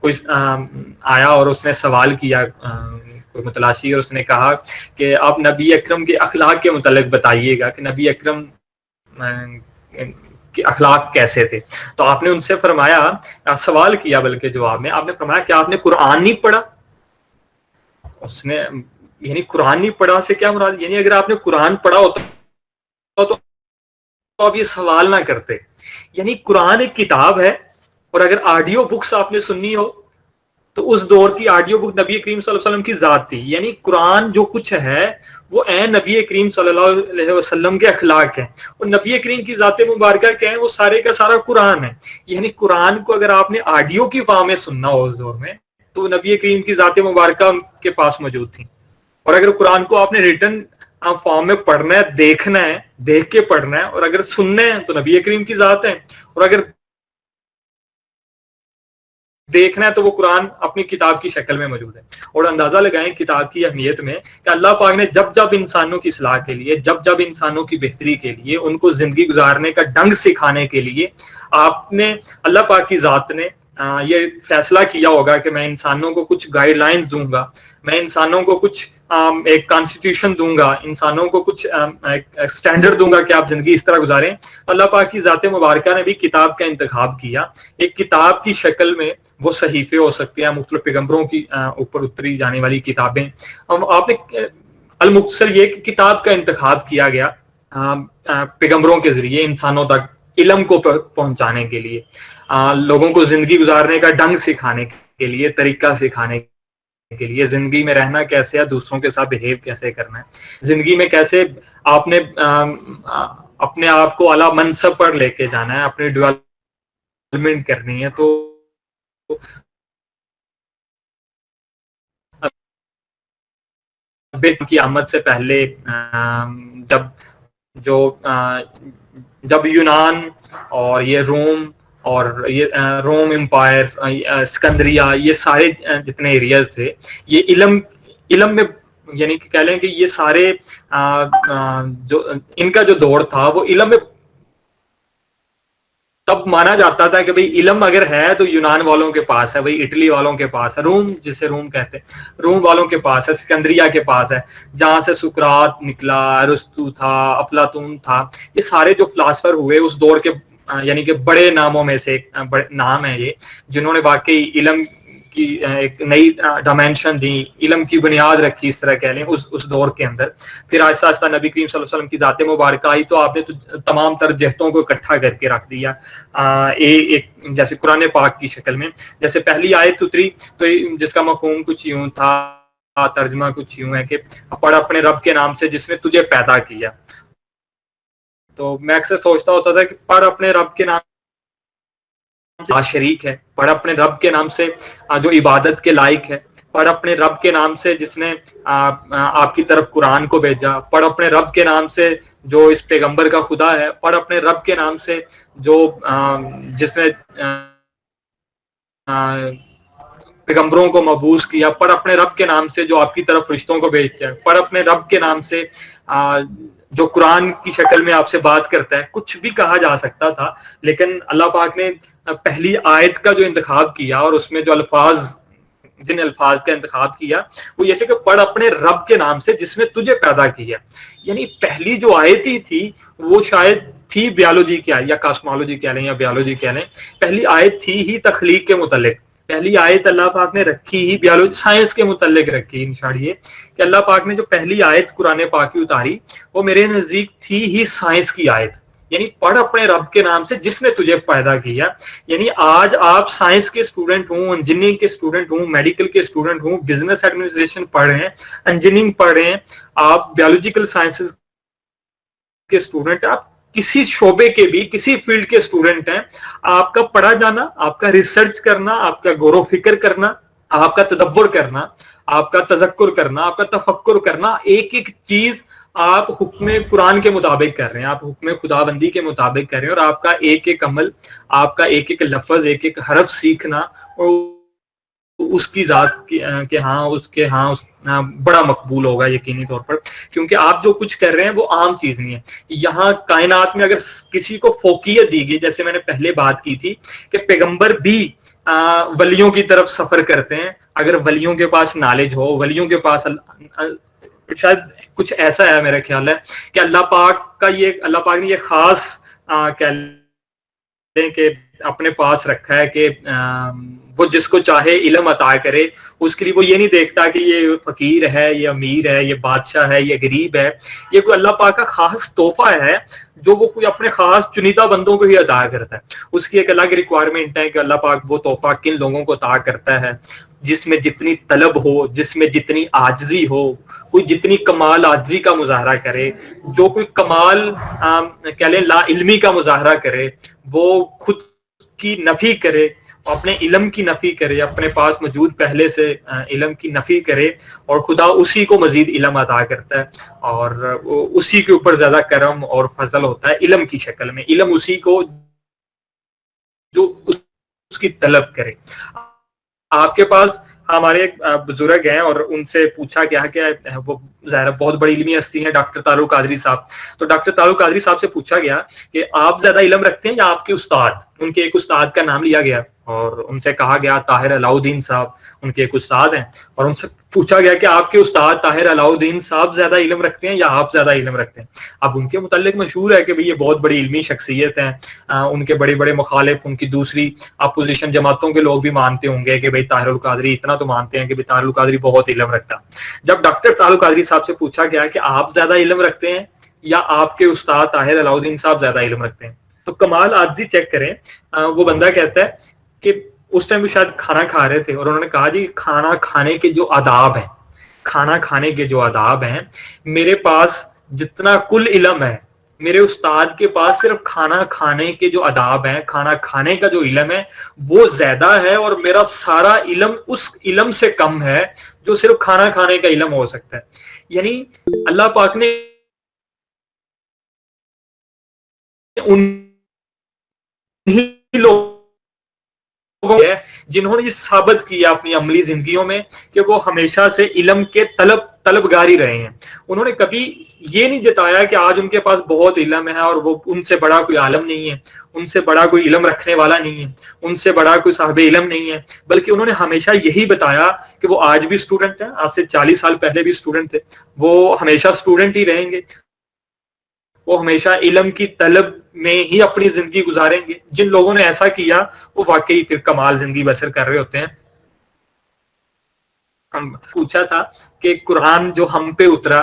کوئی آیا اور اس نے سوال کیا کوئی متلاشی, اور اس نے کہا کہ آپ نبی اکرم کے اخلاق کے متعلق بتائیے گا کہ نبی اکرم کے اخلاق کیسے تھے. تو آپ نے ان سے فرمایا, سوال کیا بلکہ جواب میں آپ نے فرمایا کہ آپ نے قرآن نہیں پڑھا. اس نے یعنی قرآن نہیں پڑھا سے کیا مراد, یعنی اگر آپ نے قرآن پڑھا ہوتا تو آپ یہ سوال نہ کرتے. یعنی قرآن ایک کتاب ہے, اور اگر آڈیو بکس آپ نے سننی ہو تو اس دور کی آڈیو بک نبی کریم صلی اللہ علیہ وسلم کی ذات تھی. یعنی قرآن جو کچھ ہے وہ نبی کریم صلی اللہ علیہ وسلم کے اخلاق ہیں, اور نبی کریم کی ذات مبارکہ کیا ہے, وہ سارے کا سارا قرآن ہے. یعنی قرآن کو اگر آپ نے آڈیو کی فارم میں سننا ہو اس دور میں تو نبی کریم کی ذات مبارکہ ان کے پاس موجود تھی. اور اگر قرآن کو آپ نے ریٹن فارم میں پڑھنا ہے, دیکھنا ہے, دیکھ کے پڑھنا ہے, اور اگر سننا ہے تو نبی کریم کی ذات ہے, اور اگر دیکھنا ہے تو وہ قرآن اپنی کتاب کی شکل میں موجود ہے. اور اندازہ لگائیں کتاب کی اہمیت میں کہ اللہ پاک نے جب انسانوں کی اصلاح کے لیے, جب انسانوں کی بہتری کے لیے, ان کو زندگی گزارنے کا ڈنگ سکھانے کے لیے آپ نے, اللہ پاک کی ذات نے یہ فیصلہ کیا ہوگا کہ میں انسانوں کو کچھ گائیڈ لائن دوں گا, میں انسانوں کو کچھ ایک کانسٹیٹیوشن دوں گا, انسانوں کو کچھ سٹینڈرڈ دوں گا کہ آپ زندگی اس طرح گزاریں. اللہ پاک کی ذات مبارکہ نے بھی کتاب کا انتخاب کیا. ایک کتاب کی شکل میں وہ صحیفے ہو سکتے ہیں, مختلف پیغمبروں کی اوپر اتری جانے والی کتابیں. آپ نے المختصر یہ کہ کتاب کا انتخاب کیا گیا پیغمبروں کے ذریعے انسانوں تک علم کو پہنچانے کے لیے, لوگوں کو زندگی گزارنے کا ڈنگ سکھانے کے لیے, طریقہ سکھانے کے لیے, زندگی میں رہنا کیسے ہے, دوسروں کے ساتھ بہیو کیسے کرنا ہے, زندگی میں کیسے آپ نے اپنے آپ کو اعلیٰ منصب پر لے کے جانا ہے, اپنی ڈیولپمنٹ کرنی ہے. تو کی آمد سے پہلے جب یونان اور یہ روم اور یہ روم امپائر, اسکندریہ, یہ سارے جتنے ایریاز تھے, یہ علم میں یعنی کہ کہہ لیں کہ یہ سارے جو ان کا جو دور تھا وہ علم میں तब माना जाता था कि भाई इल्म अगर है तो यूनान वालों के पास है, भाई इटली वालों के पास है, रोम जिसे रोम कहते हैं, रोम वालों के पास है, सिकंदरिया के पास है, जहां से सुकरात निकला, अरस्तु था, अफलातून था, ये सारे जो फिलासफर हुए उस दौर के यानी कि बड़े नामों में से एक नाम है ये, जिन्होंने वाकई इल्म की एक नई डायमेंशन दी, इल्म की बुनियाद रखी, इस तरह कह लें उस दौर के अंदर। फिर आहिस्ता आहिस्ता नबी करीम सल्लल्लाहु अलैहि वसल्लम की जाते मुबारक आई तो आपने तो तमाम तर जहतों को इकट्ठा करके रख दिया एक जैसे कुरान पाक की शक्ल में। जैसे पहली आयत उतरी तो जिसका मफहूम कुछ यूं था, तर्जमा कुछ यूं है कि पढ़ अपने रब के नाम से जिसने तुझे पैदा किया। तो मैं अक्सर सोचता होता था कि पढ़ अपने रब के नाम शरीक है, पढ़ अपने रब के नाम से जो इबादत के लायक है, पढ़ अपने रब के नाम से जिसने आपकी तरफ कुरान को भेजा, पढ़ अपने रब के नाम से जो इस पैगंबर का खुदा है, पढ़ अपने रब के नाम से जो जिसने पैगंबरों को मबूस किया, पढ़ अपने रब के नाम से जो आपकी तरफ रिश्तों को भेजता है, पढ़ अपने रब के नाम से जो कुरान की शक्ल में आपसे बात करता है। कुछ भी कहा जा सकता था, लेकिन अल्लाह पाक ने पहली आयत का जो इंतखाब किया और उसमें जो जिन अल्फाज का इंतखाब किया वो ये थे कि पढ़ अपने रब के नाम से जिसने तुझे पैदा किया। यानी पहली जो आयत ही थी वो शायद थी बायोलॉजी की आयत, या कॉस्मोलॉजी कह लें या बायोलॉजी कह लें, पहली आयत थी ही तख्लीक के मुतालिक। पहली आयत अल्लाह पाक ने रखी ही बायोलॉजी साइंस के मुतालिक रखी। इंशाअल्लाह कि अल्लाह पाक ने जो पहली आयत कुरान पाक की उतारी वो मेरे नजदीक थी ही साइंस की आयत, यानी पढ़ अपने रब के नाम से जिसने तुझे पैदा किया। यानी आज आप साइंस के स्टूडेंट हूँ, इंजीनियरिंग के स्टूडेंट हूँ, मेडिकल के स्टूडेंट हूँ, बिजनेस एडमिनिस्ट्रेशन पढ़ रहे हैं, इंजीनियरिंग पढ़ रहे हैं, आप बायोलॉजिकल साइंसेज के स्टूडेंट, आप किसी शोबे के भी किसी फील्ड के स्टूडेंट हैं, आपका पढ़ा जाना, आपका रिसर्च करना, आपका गौर फिक्र करना, आपका तदब्बर करना, आपका तजक्कुर करना, आपका तफक्कुर करना, एक एक चीज आप हुक्म कुरान के मुताबिक कर रहे हैं, आप हुक्म खुदाबंदी के मुताबिक कर रहे हैं, और आपका एक एक अमल, आपका एक एक लफ्ज, एक एक हरफ सीखना और उसकी जात के हाँ बड़ा मकबूल होगा यकीनी तौर पर, क्योंकि आप जो कुछ कर रहे हैं वो आम चीज नहीं है। यहाँ कायनात में अगर किसी को फोकियत दी गई, जैसे मैंने पहले बात की थी कि पैगंबर भी वलियों की तरफ सफर करते हैं, अगर वलियों के पास नॉलेज हो, वलियों के पास शायद कुछ ऐसा है मेरा ख्याल है कि अल्लाह पाक ने ये खास कह लें कि अपने पास रखा है कि वो जिसको चाहे इल्म अता करे, उसके लिए वो ये नहीं देखता कि ये फकीर है, ये अमीर है, ये बादशाह है, ये गरीब है। ये कोई अल्लाह पाक का खास तोहफा है जो वो कोई अपने खास चुनिंदा बंदों को ही अदा करता है। उसकी एक अलग रिक्वायरमेंट है कि अल्लाह पाक वो तोहफा किन लोगों को अता करता है, जिसमें जितनी तलब हो, जिसमें जितनी आजिजी हो, कोई जितनी कमाल आजिजी का मुजाहरा करे, जो कोई कमाल कह लें ला इल्मी का मुजाहरा करे, वो खुद की नफी करे, अपने इल्म की नफी करे, अपने पास मौजूद पहले से इल्म की नफी करे, और खुदा उसी को मजीद इल्म अता करता है और उसी के ऊपर ज्यादा करम और फजल होता है इल्म की शक्ल में। इल्म उसी को जो उसकी तलब करे। आपके पास हमारे एक बुजुर्ग हैं और उनसे पूछा गया कि वो ज़ाहिर बहुत बड़ी इल्मी हस्ती है डॉक्टर तारुक कादरी साहब। तो डॉक्टर तारुक कादरी साहब से पूछा गया कि आप ज्यादा इल्म रखते हैं या आपके उस्ताद? उनके एक उस्ताद का नाम लिया गया और उनसे कहा गया ताहिर अलाउद्दीन साहब उनके एक उस्ताद हैं, और उनसे पूछा गया कि आपके उस्ताद ताहिर अलाउद्दीन साहब ज्यादा इल्म रखते हैं या आप ज्यादा इल्म रखते हैं? अब उनके मुताल्लिक मशहूर है कि भाई ये बहुत बड़ी इल्मी शख्सियत है, उनके बड़े बड़े मुखालिफ, उनकी दूसरी अपोजिशन जमातों के लोग भी मानते होंगे कि भाई ताहिरुल कादरी, इतना तो मानते हैं कि भाई ताहिरुल कादरी बहुत इल्म रखता। जब डॉक्टर तारुक कादरी साहब से पूछा गया कि आप ज्यादा इल्म रखते हैं या आपके उस्ताद ताहिर अलाउद्दीन साहब ज्यादा इल्म रखते हैं, तो कमाल आजिज़ी चेक करें। वो बंदा कहता है कि उस टाइम वो शायद खाना खा रहे थे और उन्होंने कहा जी खाना खाने के जो आदाब हैं, खाना खाने के जो आदाब हैं, मेरे पास जितना कुल इल्म है मेरे उस्ताद के पास सिर्फ खाना खाने के जो आदाब हैं, खाना खाने का जो इल्म है वो ज्यादा है, और मेरा सारा इल्म उस इल्म से कम है जो सिर्फ खाना खाने का इल्म हो सकता है। यानी अल्लाह पाक ने उन्हीं लोगों जिन्होंने ये साबित किया अपनी अमली जिंदगियों में कि वो हमेशा से इल्म के तलबगारी रहे हैं। उन्होंने कभी ये नहीं जताया कि आज उनके पास बहुत इल्म है और वो उनसे बड़ा कोई आलम नहीं है। ان سے بڑا کوئی علم رکھنے والا نہیں ہے, ان سے بڑا کوئی صاحب علم نہیں ہے, بلکہ انہوں نے ہمیشہ یہی بتایا کہ وہ آج بھی اسٹوڈنٹ ہیں, آج سے 40 سال پہلے بھی اسٹوڈنٹ تھے, وہ ہمیشہ اسٹوڈنٹ ہی رہیں گے, وہ ہمیشہ علم کی طلب میں ہی اپنی زندگی گزاریں گے. جن لوگوں نے ایسا کیا وہ واقعی پھر کمال زندگی بسر کر رہے ہوتے ہیں. ہم پوچھا تھا کہ قرآن جو ہم پہ اترا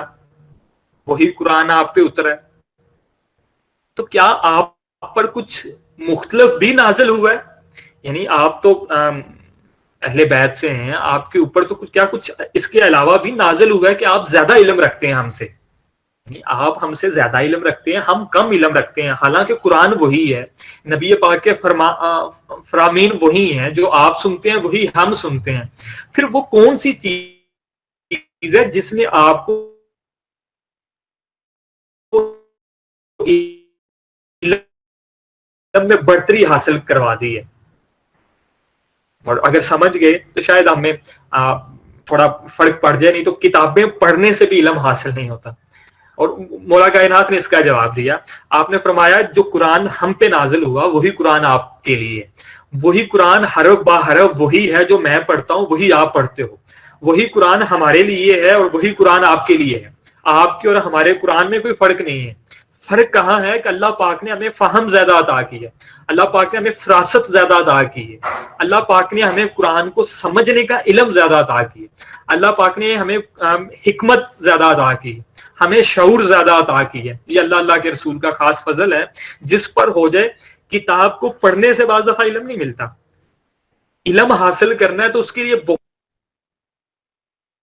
وہی قرآن آپ پہ اترا ہے, تو کیا آپ پر کچھ مختلف بھی نازل ہوا ہے؟ یعنی آپ تو اہل بیت سے ہیں, آپ کے اوپر تو کچھ اس کے علاوہ بھی نازل ہوا ہے کہ آپ زیادہ علم رکھتے ہیں ہم سے, یعنی آپ ہم سے زیادہ علم رکھتے ہیں, ہم کم علم رکھتے ہیں, حالانکہ قرآن وہی ہے, نبی پاک کے فرامین وہی ہیں, جو آپ سنتے ہیں وہی ہم سنتے ہیں. پھر وہ کون سی چیز ہے جس نے آپ کو علم میں بڑھتری حاصل کروا دی ہے؟ اور اگر سمجھ گئے تو شاید ہمیں تھوڑا فرق پڑ جائے, نہیں تو کتابیں پڑھنے سے بھی علم حاصل نہیں ہوتا. اور مولا کائنات نے اس کا جواب دیا, آپ نے فرمایا جو قرآن ہم پہ نازل ہوا وہی قرآن آپ کے لیے, وہی قرآن حرف با حرف وہی ہے جو میں پڑھتا ہوں وہی آپ پڑھتے ہو, وہی قرآن ہمارے لیے ہے اور وہی قرآن آپ کے لیے ہے. آپ کے اور ہمارے قرآن میں کوئی فرق نہیں ہے. فرق کہاں ہے کہ اللہ پاک نے ہمیں فہم زیادہ عطا کی ہے, اللہ پاک نے ہمیں فراست زیادہ عطا کی ہے, اللہ پاک نے ہمیں قرآن کو سمجھنے کا علم زیادہ عطا کی ہے, اللہ پاک نے ہمیں حکمت زیادہ عطا کی ہے, ہمیں شعور زیادہ عطا کی ہے. یہ اللہ کے رسول کا خاص فضل ہے جس پر ہو جائے. کتاب کو پڑھنے سے بعض دفعہ علم نہیں ملتا, علم حاصل کرنا ہے تو اس کے لیے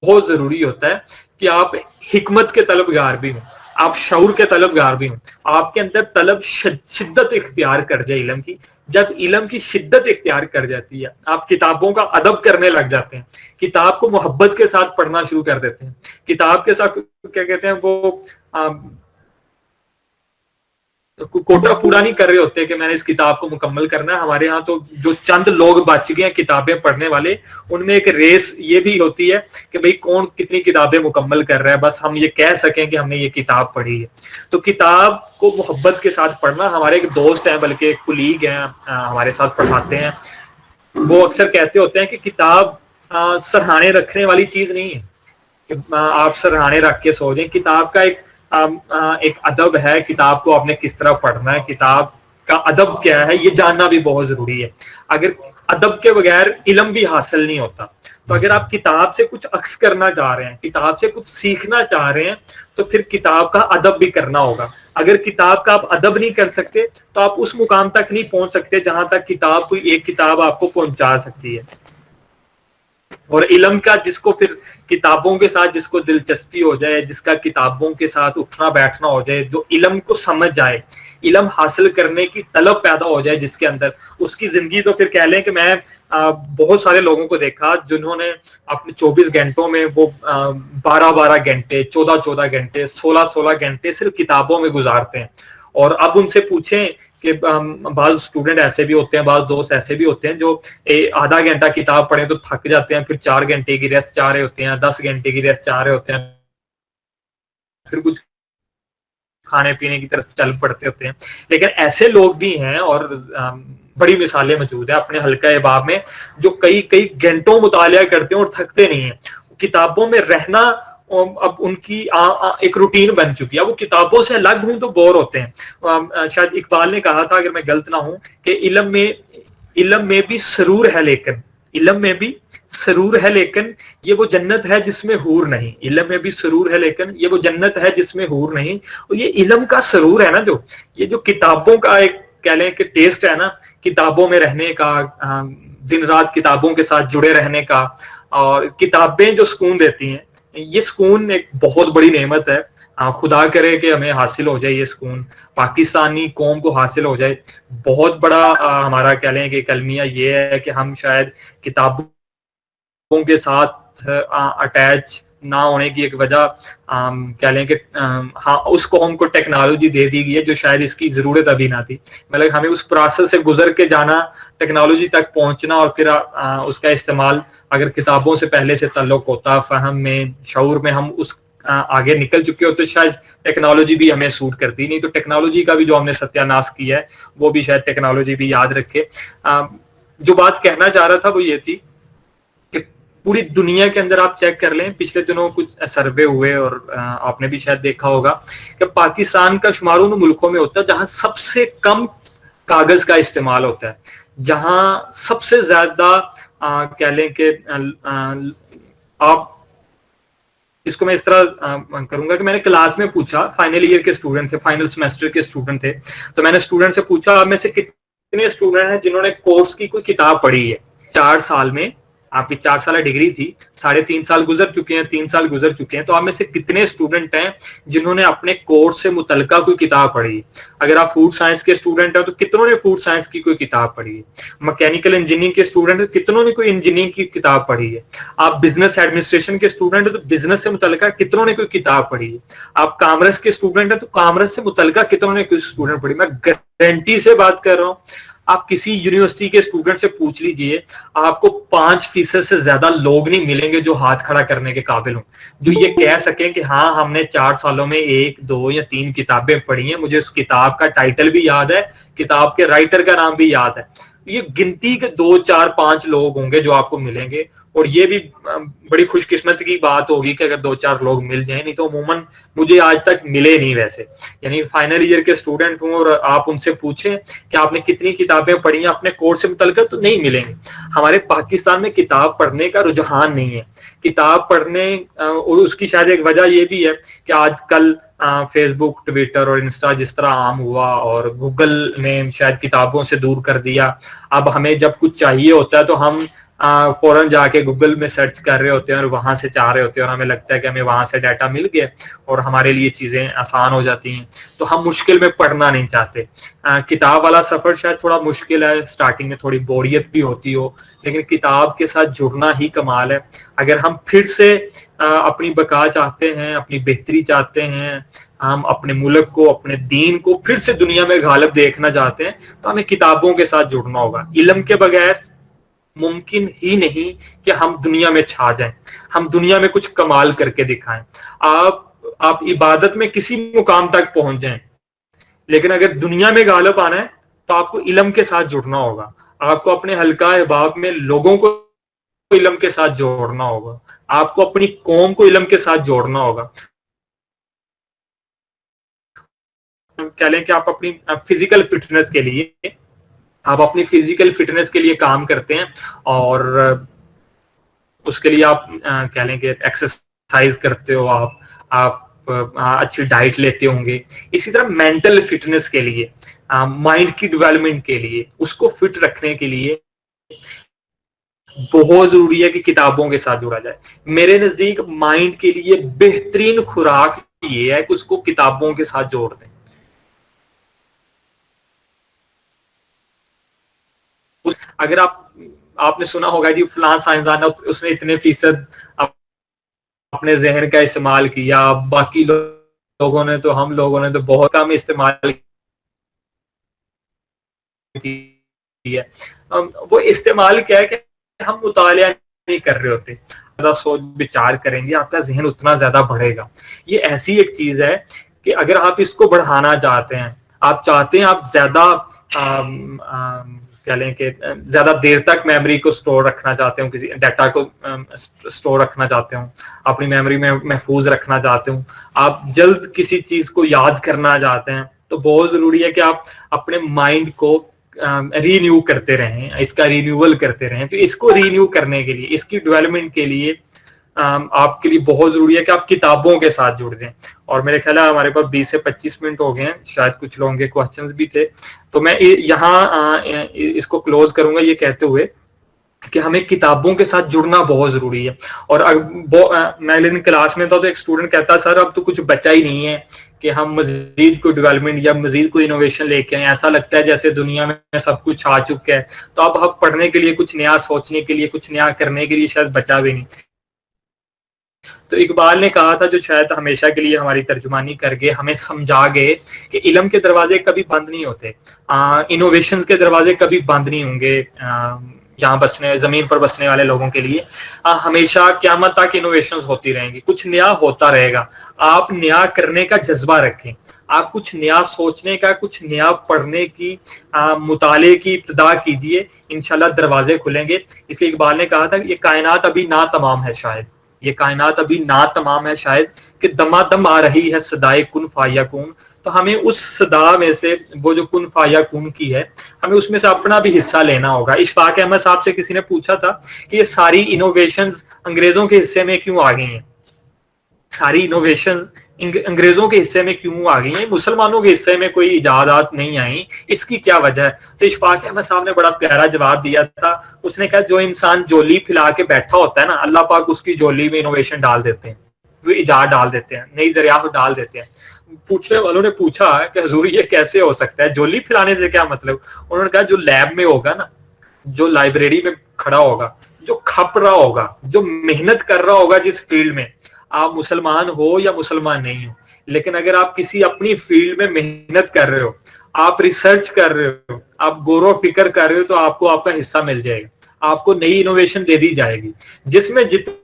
بہت ضروری ہوتا ہے کہ آپ حکمت کے طلبگار بھی ہوں, آپ شعور کے طلبگار بھی ہوں, آپ کے اندر طلب شدت اختیار کر جائے علم کی. جب علم کی شدت اختیار کر جاتی ہے آپ کتابوں کا ادب کرنے لگ جاتے ہیں, کتاب کو محبت کے ساتھ پڑھنا شروع کر دیتے ہیں, کتاب کے ساتھ کیا کہتے ہیں وہ کوٹا پورا نہیں کر رہے ہوتے کہ میں نے اس کتاب کو مکمل کرنا ہے. ہمارے ہاں تو جو چند لوگ بچ گئے ہیں کتابیں پڑھنے والے, ان میں ایک ریس یہ بھی ہوتی ہے کہ بھئی کون کتنی کتابیں مکمل کر رہا ہے, بس ہم یہ کہہ سکیں کہ ہم نے یہ کتاب پڑھی ہے. تو کتاب کو محبت کے ساتھ پڑھنا, ہمارے ایک دوست ہیں بلکہ ایک کولیگ ہیں ہمارے ساتھ پڑھاتے ہیں, وہ اکثر کہتے ہوتے ہیں کہ کتاب سرہانے رکھنے والی چیز نہیں ہے کہ آپ سرہانے رکھ کے سو جائیں. کتاب کا ایک ادب ہے, کتاب کو آپ نے کس طرح پڑھنا ہے, کتاب کا ادب کیا ہے یہ جاننا بھی بہت ضروری ہے. اگر ادب کے بغیر علم بھی حاصل نہیں ہوتا. تو اگر آپ کتاب سے کچھ عکس کرنا چاہ رہے ہیں, کتاب سے کچھ سیکھنا چاہ رہے ہیں, تو پھر کتاب کا ادب بھی کرنا ہوگا. اگر کتاب کا آپ ادب نہیں کر سکتے تو آپ اس مقام تک نہیں پہنچ سکتے جہاں تک کتاب کوئی ایک کتاب آپ کو پہنچا سکتی ہے. اور علم کا جس کو پھر کتابوں کے ساتھ جس کو دلچسپی ہو جائے, جس کا کتابوں کے ساتھ اٹھنا بیٹھنا ہو جائے, جو علم کو سمجھ جائے, علم حاصل کرنے کی طلب پیدا ہو جائے جس کے اندر, اس کی زندگی تو پھر کہہ لیں کہ میں بہت سارے لوگوں کو دیکھا جنہوں نے اپنے 24 گھنٹوں میں وہ 12 گھنٹے 14 گھنٹے 16 گھنٹے صرف کتابوں میں گزارتے ہیں. اور اب ان سے پوچھیں کہ بعض اسٹوڈنٹ ایسے بھی ہوتے ہیں, بعض دوست ایسے بھی ہوتے ہیں جو آدھا گھنٹہ کتاب پڑھیں تو تھک جاتے ہیں, پھر 4 گھنٹے کی ریسٹ چاہ رہے ہوتے ہیں, 10 گھنٹے کی ریسٹ چاہ رہے ہوتے ہیں, پھر کچھ کھانے پینے کی طرف چل پڑتے ہوتے ہیں. لیکن ایسے لوگ بھی ہیں اور بڑی مثالیں موجود ہیں اپنے حلقہ احباب میں جو کئی گھنٹوں مطالعہ کرتے ہیں اور تھکتے نہیں ہیں. کتابوں میں رہنا اب ان کی ایک روٹین بن چکی ہے, وہ کتابوں سے الگ ہوں تو بور ہوتے ہیں. شاید اقبال نے کہا تھا اگر میں غلط نہ ہوں کہ علم میں بھی سرور ہے, لیکن علم میں بھی سرور ہے لیکن یہ وہ جنت ہے جس میں حور نہیں. علم میں بھی سرور ہے لیکن یہ وہ جنت ہے جس میں حور نہیں. اور یہ علم کا سرور ہے نا, جو کتابوں کا ایک کہہ لیں کہ ٹیسٹ ہے نا, کتابوں میں رہنے کا, دن رات کتابوں کے ساتھ جڑے رہنے کا, اور کتابیں جو سکون دیتی ہیں, یہ سکون ایک بہت بڑی نعمت ہے. خدا کرے کہ ہمیں حاصل ہو جائے یہ سکون, پاکستانی قوم کو حاصل ہو جائے. بہت بڑا ہمارا کہہ لیں کہ کلمیہ یہ ہے کہ ہم شاید کتابوں کے ساتھ اٹیچ نہ ہونے کی ایک وجہ کہہ لیں کہ ہاں اس قوم کو ٹیکنالوجی دے دی گئی ہے جو شاید اس کی ضرورت ابھی نہ تھی. مطلب ہمیں اس پروسیس سے گزر کے جانا, ٹیکنالوجی تک پہنچنا, اور پھر اس کا استعمال اگر کتابوں سے پہلے سے تعلق ہوتا, فہم میں, شعور میں, ہم आगे निकल चुके हो तो शायद टेक्नोलॉजी भी हमें सूट करती नहीं, तो टेक्नोलॉजी का भी जो हमने सत्यानाश किया है वो भी शायद टेक्नोलॉजी भी याद रखे। जो बात कहना चाह रहा था वो ये थी कि पूरी दुनिया के अंदर आप चेक कर लें, पिछले दिनों कुछ सर्वे हुए और आपने भी शायद देखा होगा कि पाकिस्तान का शुमार उन मुल्कों में होता है जहां सबसे कम कागज का इस्तेमाल होता है, जहां सबसे ज्यादा कह लें कि आप इसको मैं इस तरह करूंगा कि मैंने क्लास में पूछा, फाइनल ईयर के स्टूडेंट थे, फाइनल सेमेस्टर के स्टूडेंट थे, तो मैंने स्टूडेंट से पूछा आप में से कितने स्टूडेंट हैं जिन्होंने कोर्स की कोई किताब पढ़ी है 4 साल में। आपकी 4 साल डिग्री थी, 3.5 साल गुजर चुके हैं, 3 साल गुजर चुके हैं, तो आप में से कितने स्टूडेंट हैं जिन्होंने अपने कोर्स से मुतल्लिका कोई किताब पढ़ी है? अगर आप फूड साइंस के स्टूडेंट हैं तो कितनों ने फूड साइंस की कोई किताब पढ़ी है? मैकेनिकल इंजीनियरिंग के स्टूडेंट हैं तो कितनों ने कोई इंजीनियरिंग की किताब पढ़ी है? आप बिजनेस एडमिनिस्ट्रेशन के स्टूडेंट हैं तो बिजनेस से मुतल्लिका कितनों ने कोई किताब पढ़ी है? आप कॉमर्स के स्टूडेंट हैं तो कॉमर्स से मुतल्लिका कितनों ने कोई स्टूडेंट पढ़ी? मैं गारंटी से बात कर रहा हूँ, आप किसी यूनिवर्सिटी के स्टूडेंट से पूछ लीजिए, आपको 5% से ज्यादा लोग नहीं मिलेंगे जो हाथ खड़ा करने के काबिल हों, जो ये कह सके कि हाँ हमने 4 सालों में 1, 2 या 3 किताबें पढ़ी हैं, मुझे उस किताब का टाइटल भी याद है, किताब के राइटर का नाम भी याद है। ये गिनती के 2, 4, 5 लोग होंगे जो आपको मिलेंगे, और ये भी बड़ी खुशकिस्मती की बात होगी कि अगर 2-4 लोग मिल जाएं, नहीं तो अमूमन मुझे आज तक मिले नहीं वैसे। यानी फाइनल ईयर के स्टूडेंट हूं और आप उनसे पूछें कि आपने कितनी किताबें पढ़ी हैं अपने कोर्स से मुतल्लिका, तो नहीं मिलेंगे। हमारे पाकिस्तान में किताब पढ़ने का रुझान नहीं है, किताब पढ़ने, और उसकी शायद एक वजह ये भी है कि आजकल फेसबुक, ट्विटर और इंस्टा जिस तरह आम हुआ और गूगल ने शायद किताबों से दूर कर दिया। अब हमें जब कुछ चाहिए होता है तो हम फौरन जाके गूगल में सर्च कर रहे होते हैं और वहां से चाह रहे होते हैं, और हमें लगता है कि हमें वहां से डाटा मिल गया और हमारे लिए चीजें आसान हो जाती हैं, तो हम मुश्किल में पढ़ना नहीं चाहते। किताब वाला सफर शायद थोड़ा मुश्किल है, स्टार्टिंग में थोड़ी बोरियत भी होती हो, लेकिन किताब के साथ जुड़ना ही कमाल है। अगर हम फिर से अपनी बका चाहते हैं, अपनी बेहतरी चाहते हैं, हम अपने मुल्क को, अपने दीन को फिर से दुनिया में गालिब देखना चाहते हैं, तो हमें किताबों के साथ जुड़ना होगा। इल्म के बगैर मुमकिन ही नहीं कि हम दुनिया में छा जाएं, हम दुनिया में कुछ कमाल करके दिखाएं। आप इबादत में किसी मुकाम तक पहुंच जाएं, लेकिन अगर दुनिया में गालिब आना है तो आपको इल्म के साथ जुड़ना होगा, आपको अपने हल्का अहबाब में लोगों को इल्म के साथ जोड़ना होगा, आपको अपनी कौम को इल्म के साथ जोड़ना होगा। कह लें कि आप अपनी फिजिकल फिटनेस के लिए, आप अपनी फिजिकल फिटनेस के लिए काम करते हैं और उसके लिए आप कह लें कि एक्सरसाइज करते हो, आप अच्छी डाइट लेते होंगे। इसी तरह मेंटल फिटनेस के लिए, माइंड की डेवलपमेंट के लिए, उसको फिट रखने के लिए बहुत जरूरी है कि किताबों के साथ जुड़ा जाए। मेरे नजदीक माइंड के लिए बेहतरीन खुराक ये है कि उसको किताबों के साथ जोड़ दें। अगर आपने सुना होगा जी फलां साइंसदान उसने इतने फीसद अपने जहन का इस्तेमाल किया, बाकी लोगों ने तो, हम लोगों ने तो बहुत कम इस्तेमाल किया। वो इस्तेमाल क्या है कि हम मुतालिया नहीं कर रहे होते, ज्यादा सोच विचार करेंगे आपका जहन उतना ज्यादा बढ़ेगा। ये ऐसी एक चीज है कि अगर आप इसको बढ़ाना चाहते हैं, आप चाहते हैं आप ज्यादा कह लें कि ज्यादा देर तक मेमोरी को स्टोर रखना चाहते हो, किसी डाटा को स्टोर रखना चाहते हो, अपनी मेमोरी में महफूज रखना चाहते हो, आप जल्द किसी चीज को याद करना चाहते हैं, तो बहुत जरूरी है कि आप अपने माइंड को रीन्यू करते रहें, इसका रिन्यूअल करते रहें। तो इसको रीन्यू करने के लिए, इसकी डेवलपमेंट के लिए आपके लिए बहुत जरूरी है कि आप किताबों के साथ जुड़ जाएं। और मेरे ख्याल है हमारे पास 20 से 25 मिनट हो गए हैं, शायद कुछ लोगों के क्वेश्चंस भी थे, तो मैं यहाँ इसको क्लोज करूंगा ये कहते हुए कि हमें किताबों के साथ जुड़ना बहुत जरूरी है। और मैं क्लास में था तो एक स्टूडेंट कहता सर अब तो कुछ बचा ही नहीं है कि हम मजीद कोई डेवलपमेंट या मजीद कोई इनोवेशन लेके आए, ऐसा लगता है जैसे दुनिया में सब कुछ आ चुका है, तो अब हम पढ़ने के लिए, कुछ नया सोचने के लिए, कुछ नया करने के लिए शायद बचा भी नहीं। तो इकबाल ने कहा था, जो शायद हमेशा के लिए हमारी तर्जुमानी कर गए, हमें समझा गए कि इल्म के दरवाजे कभी बंद नहीं होते, इनोवेशन के दरवाजे कभी बंद नहीं होंगे। यहाँ बसने जमीन पर बसने वाले लोगों के लिए हमेशा क़यामत तक इनोवेशंस होती रहेंगी, कुछ नया होता रहेगा। आप नया करने का जज्बा रखें, आप कुछ नया सोचने का, कुछ नया पढ़ने की, मुताले की इब्तिदा कीजिए, इंशाल्लाह दरवाजे खुलेंगे। इसलिए इकबाल ने कहा था कि ये कायनात अभी ना तमाम है शायद, ये कायनात अभी ना तमाम है शायद, कि दमादम आ रही है सदाए कुन फायकून। तो हमें उस सदा में से, वो जो कुन फायकून की है, हमें उसमें से अपना भी हिस्सा लेना होगा। इशफाक अहमद साहब से किसी ने पूछा था कि ये सारी इनोवेशंस अंग्रेजों के हिस्से में क्यों आ गई हैं, सारी इनोवेशंस अंग्रेजों के हिस्से में क्यों आ गई हैं, मुसलमानों के हिस्से में कोई इजादात नहीं आई, इसकी क्या वजह है? तो इशफाक अहमद साहब ने बड़ा प्यारा जवाब दिया था। उसने कहा जो इंसान जोली फैला के बैठा होता है ना, अल्लाह पाक उसकी जोली में इनोवेशन डाल देते हैं, वो इजाद डाल देते हैं, नई दरियाफ्त डाल देते हैं। पूछने वालों ने पूछा कि हुजूर ये कैसे हो सकता है, जोली फैलाने से क्या मतलब? उन्होंने कहा जो लैब में होगा ना, जो लाइब्रेरी में खड़ा होगा, जो खप रहा होगा, जो मेहनत कर रहा होगा जिस फील्ड में, आप मुसलमान हो या मुसलमान नहीं हो, लेकिन अगर आप किसी अपनी फील्ड में मेहनत कर रहे हो, आप रिसर्च कर रहे हो, आप गौर फिक्र कर रहे हो, तो आपको आपका हिस्सा मिल जाएगा, आपको नई इनोवेशन दे दी जाएगी। जिसमें जितनी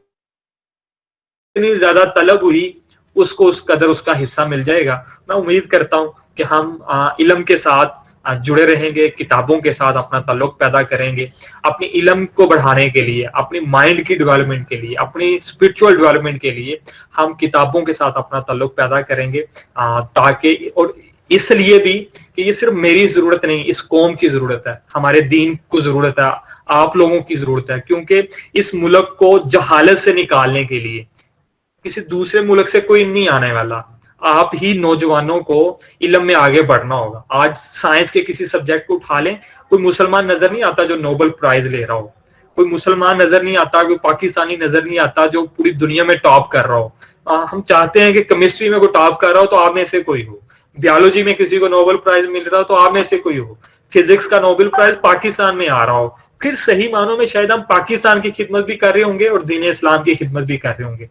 ज्यादा तलब हुई उसको उस कदर उसका हिस्सा मिल जाएगा। मैं उम्मीद करता हूं कि हम इल्म के साथ जुड़े रहेंगे, किताबों के साथ अपना ताल्लुक पैदा करेंगे, अपनी इल्म को बढ़ाने के लिए, अपनी माइंड की डेवलपमेंट के लिए, अपनी स्पिरिचुअल डेवलपमेंट के लिए हम किताबों के साथ अपना ताल्लुक पैदा करेंगे, ताकि, और इसलिए भी कि ये सिर्फ मेरी जरूरत नहीं, इस कौम की जरूरत है, हमारे दीन को जरूरत है, आप लोगों की जरूरत है, क्योंकि इस मुल्क को जहालत से निकालने के लिए किसी दूसरे मुल्क से कोई नहीं आने वाला, आप ही नौजवानों को इल्म में आगे बढ़ना होगा। आज साइंस के किसी सब्जेक्ट को उठा लें, कोई मुसलमान नजर नहीं आता जो नोबेल प्राइज ले रहा हो, कोई मुसलमान नजर नहीं आता, कोई पाकिस्तानी नजर नहीं आता जो पूरी दुनिया में टॉप कर रहा हो। हम चाहते हैं कि केमिस्ट्री में कोई टॉप कर रहा हो तो आप में से कोई हो, बायोलॉजी में किसी को नोबेल प्राइज मिल रहा हो तो आप में से कोई हो, फिजिक्स का नोबेल प्राइज पाकिस्तान में आ रहा हो, फिर सही मानों में शायद हम पाकिस्तान की खिदमत भी कर रहे होंगे और दीन इस्लाम की खिदमत भी कर रहे होंगे।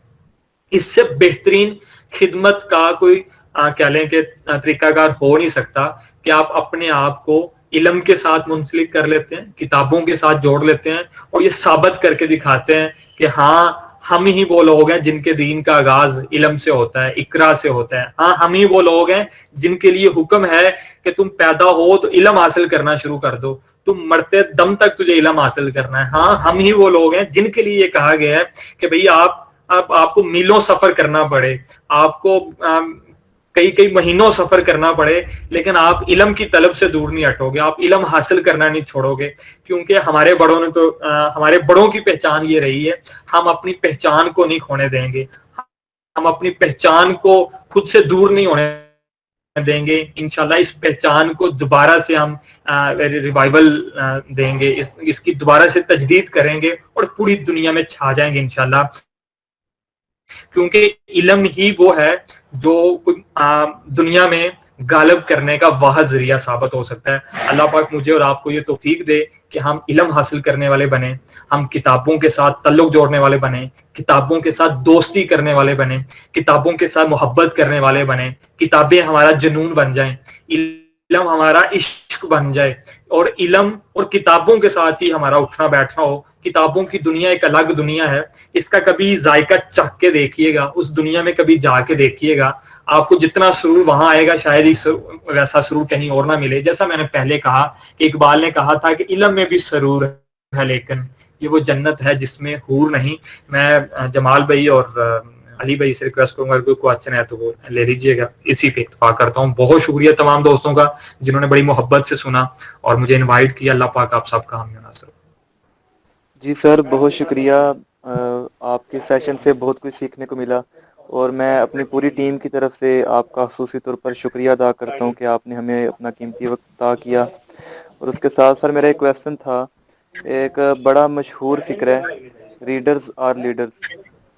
इससे बेहतरीन खिदमत का कोई क्या लें कि तरीकाकार हो नहीं सकता कि आप अपने आप को इल्म के साथ मुंसलिक कर लेते हैं, किताबों के साथ जोड़ लेते हैं और ये साबित करके दिखाते हैं कि हाँ हम ही वो लोग हैं जिनके दीन का आगाज इल्म से होता है, इकरा से होता है। हाँ हम ही वो लोग हैं जिनके लिए हुक्म है कि तुम पैदा हो तो इल्म हासिल करना शुरू कर दो, तुम मरते दम तक तुझे इल्म हासिल करना है। हाँ हम ही वो लोग हैं जिनके लिए ये कहा गया है कि भाई आपको मीलों सफर करना पड़े, आपको कई कई महीनों सफर करना पड़े, लेकिन आप इल्म की तलब से दूर नहीं हटोगे, आप इल्म हासिल करना नहीं छोड़ोगे, क्योंकि हमारे बड़ों ने तो हमारे बड़ों की पहचान ये रही है, हम अपनी पहचान को नहीं खोने देंगे, हम अपनी पहचान को खुद से दूर नहीं होने देंगे। इंशाल्लाह इस पहचान को दोबारा से हम रिवाइवल देंगे, इसकी दोबारा से तजदीद करेंगे और पूरी दुनिया में छा जाएंगे इंशाल्लाह, क्योंकि इल्म ही वो है जो दुनिया में गालिब करने का वाहिद जरिया साबित हो सकता है। अल्लाह पाक मुझे और आपको ये तौफीक दे कि हम इल्म हासिल करने वाले बने, हम किताबों के साथ ताल्लुक जोड़ने वाले बने, किताबों के साथ दोस्ती करने वाले बने, किताबों के साथ मोहब्बत करने वाले बने, किताबें हमारा जुनून बन जाएं, इल्म हमारा इश्क बन जाए और इल्म और किताबों के साथ ही हमारा उठना बैठना हो। किताबों की दुनिया एक अलग दुनिया है, इसका कभी जायका चख के देखिएगा, उस दुनिया में कभी जाके देखिएगा, आपको जितना सुरूर वहां आएगा शायद ही वैसा सुरूर कहीं और ना मिले। जैसा मैंने पहले कहा कि इकबाल ने कहा था कि इल्म में भी सुरूर है, लेकिन ये वो जन्नत है जिसमें हूर नहीं। मैं जमाल भाई और अली भाई से रिक्वेस्ट करूंगा, कोई क्वेश्चन है तो वो ले लीजिएगा। इसी पे इत्तेफाक करता हूँ। बहुत शुक्रिया तमाम दोस्तों का जिन्होंने बड़ी मोहब्बत से सुना और मुझे इन्वाइट किया। अल्लाह पाक आप सबका हामी नासिर। जी सर, बहुत शुक्रिया, आपके सेशन से बहुत कुछ सीखने को मिला और मैं अपनी पूरी टीम की तरफ से आपका ख़ुसूसी तौर पर शुक्रिया अदा करता हूँ कि आपने हमें अपना कीमती वक्त अता किया। और उसके साथ सर मेरा एक क्वेश्चन था, एक बड़ा मशहूर फ़िक्र है रीडर्स आर लीडर्स,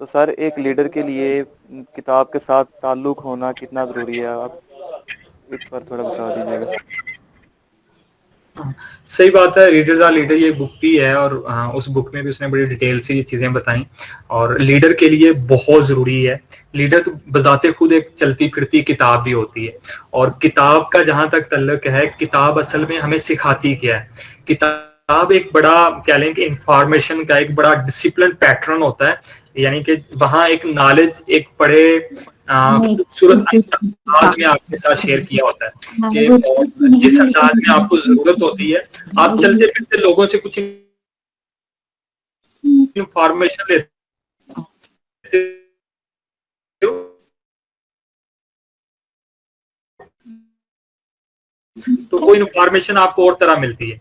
तो सर एक लीडर के लिए किताब के साथ ताल्लुक़ होना कितना ज़रूरी है, आप इस पर थोड़ा बता दीजिएगा। सही बात है, रीडर्स आर लीडर ये बुक भी है और उस बुक में भी उसने बड़ी डिटेल से ये चीजें बताई और लीडर के लिए बहुत जरूरी है। लीडर तो बजाते खुद एक चलती फिरती किताब भी होती है और किताब का जहां तक तल्लुक है, किताब असल में हमें सिखाती क्या है। किताब किताब एक बड़ा कह लें कि इंफॉर्मेशन का एक बड़ा डिसिप्लिन पैटर्न होता है, यानी कि वहाँ एक नॉलेज एक बड़े खूबसूरत अंदाज में आपके साथ शेयर किया होता है कि जिस अंदाज में आपको जरूरत होती है आप चलते फिरते लोगों से कुछ इंफॉर्मेशन लेते हो तो वो इंफॉर्मेशन आपको और तरह मिलती है।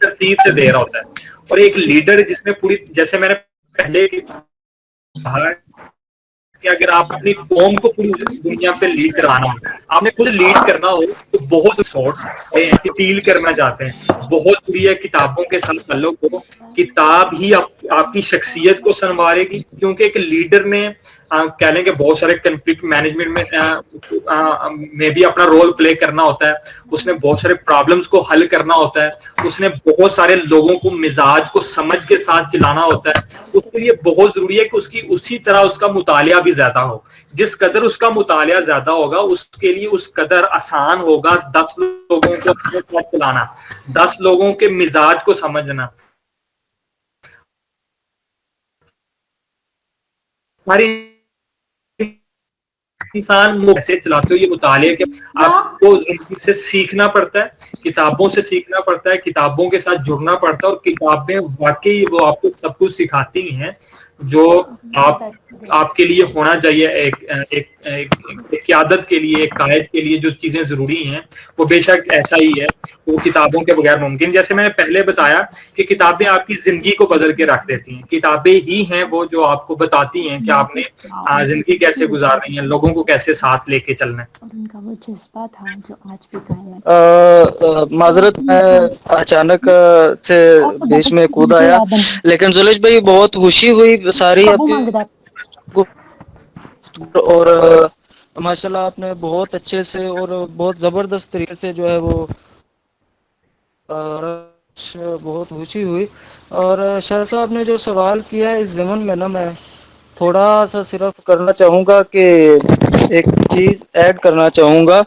तरतीब से दे रहा होता है। और एक लीडर जिसने पूरी, जैसे मैंने पहले कहा कि अगर आप अपनी कौम को पूरी दुनिया पे लीड करवाना हो, आपने खुद लीड करना हो, तो बहुत सोर्स डील करना चाहते हैं, बहुत जरूरी है किताबों के साथ ताल्लुक हो। किताब ही आपकी शख्सियत को संवारेगी, क्योंकि एक लीडर ने कह लें कि बहुत सारे कन्फ्लिक्ट मैनेजमेंट में भी अपना रोल प्ले करना होता है, उसने बहुत सारे प्रॉब्लम्स को हल करना होता है, उसने बहुत सारे लोगों को मिजाज को समझ के साथ चलाना होता है। उसके लिए बहुत जरूरी है कि उसकी उसी तरह उसका मुतालिया भी ज्यादा हो। जिस कदर उसका मुतालिया ज्यादा होगा उसके लिए उस कदर आसान होगा 10 लोगों को अपने साथ चलाना, 10 लोगों के मिजाज को समझना। हमारी इंसान कैसे चलाते हो ये मुताले के आपको जिंदगी से सीखना पड़ता है, किताबों से सीखना पड़ता है, किताबों के साथ जुड़ना पड़ता है। और किताबें वाकई वो आपको सब कुछ सिखाती हैं जो आपके लिए होना चाहिए। एक क़यादत के लिए, एक कायद के लिए जो चीजें जरूरी हैं वो बेशक ऐसा ही है, वो किताबों के बगैर मुमकिन। जैसे मैंने पहले बताया कि किताबें आपकी जिंदगी को बदल के रख देती हैं। किताबें ही हैं वो जो आपको बताती हैं कि आपने जिंदगी कैसे गुजारनी है, लोगों को कैसे साथ लेके चलना है। और उनका वो जज्बा था जो आज भी कायम है। माजरत मैं अचानक से बीच में कूद आया, लेकिन जुलेश भाई बहुत खुशी हुई सारी आपकी, और माशाल्लाह आपने बहुत अच्छे से और बहुत ज़बरदस्त तरीके से जो है वो बहुत खुशी हुई। और शाह साहब ने जो सवाल किया है इस ज़मन में ना, मैं थोड़ा सा सिर्फ करना चाहूँगा कि एक चीज़ ऐड करना चाहूँगा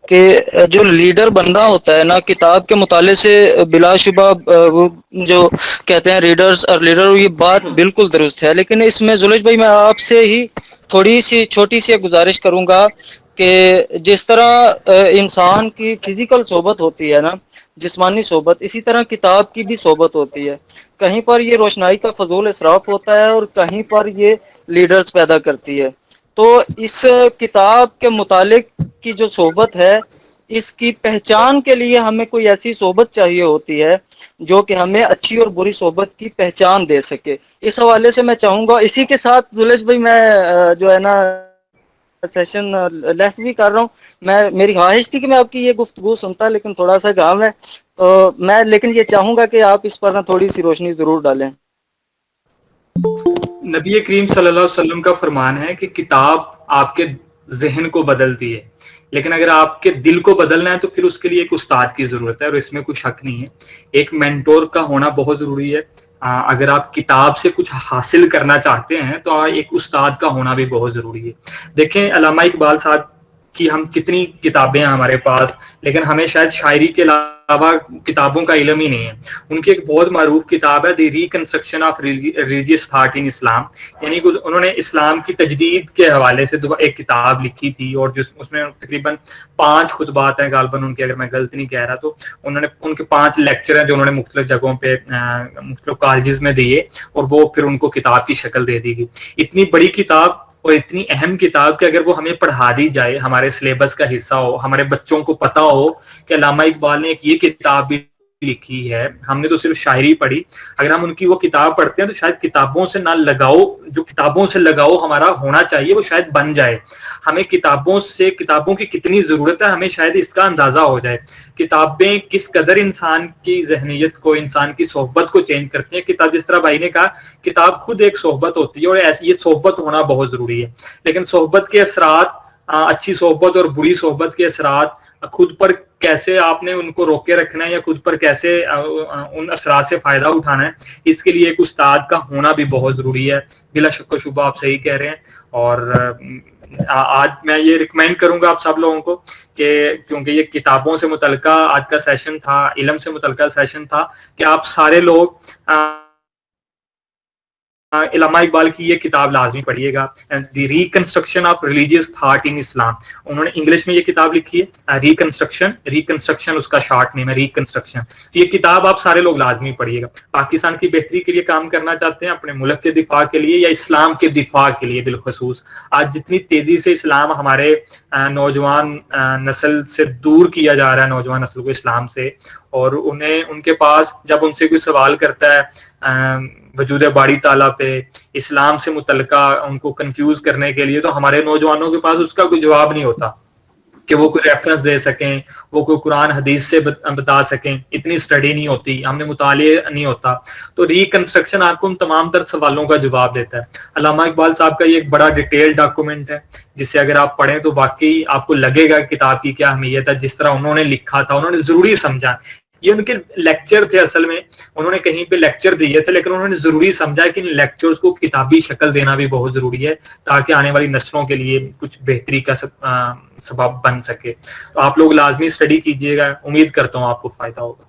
कि जो लीडर बंदा होता है ना, किताब के मुताले से बिलाशुबा वो जो कहते हैं रीडर्स और लीडर, ये बात बिल्कुल दुरुस्त है। लेकिन इसमें जुलेश भाई मैं आपसे ही थोड़ी सी छोटी सी गुजारिश करूंगा कि जिस तरह इंसान की फिजिकल सोबत होती है ना, जिस्मानी सोबत, इसी तरह किताब की भी सोबत होती है। कहीं पर ये रोशनाई का फजूल इसराफ होता है और कहीं पर ये लीडर्स पैदा करती है। तो इस किताब के मुतालिक की जो सोबत है, इसकी पहचान के लिए हमें कोई ऐसी सोबत चाहिए होती है जो कि हमें अच्छी और बुरी सोबत की पहचान दे सके। इस हवाले से मैं चाहूँगा, इसी के साथ जुलेश भाई मैं जो है ना सेशन लेफ्ट भी कर रहा हूँ। मेरी ख्वाहिश थी कि मैं आपकी ये गुफ्तगू सुनता, लेकिन थोड़ा सा काम है, तो मैं लेकिन ये चाहूँगा कि आप इस पर ना थोड़ी सी रोशनी ज़रूर डालें। नबी करीम सल्लल्लाहु अलैहि वसल्लम का फरमान है कि किताब आपके जहन को बदलती है, लेकिन अगर आपके दिल को बदलना है तो फिर उसके लिए एक उस्ताद की जरूरत है, और इसमें कुछ शक नहीं है। एक मेंटोर का होना बहुत जरूरी है। अगर आप किताब से कुछ हासिल करना चाहते हैं तो एक उस्ताद का होना भी बहुत जरूरी है। देखें अल्लामा इकबाल साहब की हम कितनी किताबें हैं हमारे पास, लेकिन हमें शायद शायरी के अलावा किताबों का इल्म ही नहीं है। उनकी एक बहुत मारूफ किताब है the reconstruction of religious thought in Islam, यानी कि उन्होंने इस्लाम की तजदीद के हवाले से एक किताब लिखी थी, और उसमें तकरीबन 5 खुतबात हैं गालबन उनके, अगर मैं गलत नहीं कह रहा तो। उन्होंने उनके 5 लेक्चर हैं जो उन्होंने मुख्तलिफ जगहों पे मुख्तलिफ कॉलेजेस में दिए, और वो फिर उनको किताब की शक्ल दे दी गई। इतनी बड़ी किताब और इतनी अहम किताब कि अगर वो हमें पढ़ा दी जाए, हमारे सिलेबस का हिस्सा हो, हमारे बच्चों को पता हो कि अल्लामा इकबाल ने एक ये किताब भी लिखी है। हमने तो सिर्फ शायरी पढ़ी, अगर हम उनकी वो किताब पढ़ते हैं तो शायद किताबों से ना लगाओ, जो किताबों से लगाओ हमारा होना चाहिए वो शायद बन जाए। हमें किताबों की कितनी जरूरत है हमें शायद इसका अंदाजा हो जाए। किताबें किस कदर इंसान की जहनीयत को, इंसान की सोहबत को चेंज करती हैं। किताब, जिस तरह भाई ने कहा, किताब खुद एक सोहबत होती है, और ऐसी ये सोहबत होना बहुत जरूरी है। लेकिन सोहबत के असरात, अच्छी सोहबत और बुरी सोहबत के असरात खुद पर कैसे आपने उनको रोके रखना है या खुद पर कैसे उन असरात से फायदा उठाना है, इसके लिए एक उस्ताद का होना भी बहुत जरूरी है। बिला शक व शुबा आप सही कह रहे हैं। और आज मैं ये रिकमेंड करूंगा आप सब लोगों को कि क्योंकि ये किताबों से मुतलका आज का सेशन था, इल्म से मुतलका सेशन था, कि आप सारे लोग इल्लामा इकबाल की ये किताब लाजमी पढ़िएगा, the reconstruction of religious thought in Islam. उन्होंने इंग्लिश में ये किताब लिखी है, रिकंस्ट्रक्शन उसका शॉर्ट नेम है, रिकंस्ट्रक्शन। ये किताब आप सारे लोग लाजमी पढ़िएगा। पाकिस्तान की बेहतरी के लिए काम करना चाहते हैं, अपने मुल्क के दिफा के लिए या इस्लाम के दिफा के लिए बिलखसूस। आज जितनी तेजी से इस्लाम हमारे नौजवान नस्ल से दूर किया जा रहा है, नौजवान नस्ल को इस्लाम से, और उन्हें उनके पास जब उनसे कोई सवाल करता है वजूद बाड़ी ताला पे, इस्लाम से मुतलका उनको कंफ्यूज करने के लिए, तो हमारे नौजवानों के पास उसका कोई जवाब नहीं होता कि वो कोई रेफरेंस दे सकें, वो कोई कुरान हदीस से बता सकें। इतनी स्टडी नहीं होती, हमने मुताले नहीं होता। तो रिकंस्ट्रक्शन आपको उन तमाम तर सवालों का जवाब देता है। अल्लामा इकबाल साहब का ये एक बड़ा डिटेल डॉक्यूमेंट है, जिसे अगर आप पढ़ें तो वाकई आपको लगेगा किताब की क्या अहमियत है। जिस तरह उन्होंने लिखा था, उन्होंने जरूरी समझा। ये उनके लेक्चर थे, असल में उन्होंने कहीं पे लेक्चर दिए थे, लेकिन उन्होंने जरूरी समझा कि इन लेक्चर्स को किताबी शक्ल देना भी बहुत जरूरी है, ताकि आने वाली नस्लों के लिए कुछ बेहतरी का सबब बन सके। तो आप लोग लाजमी स्टडी कीजिएगा, उम्मीद करता हूँ आपको फायदा होगा।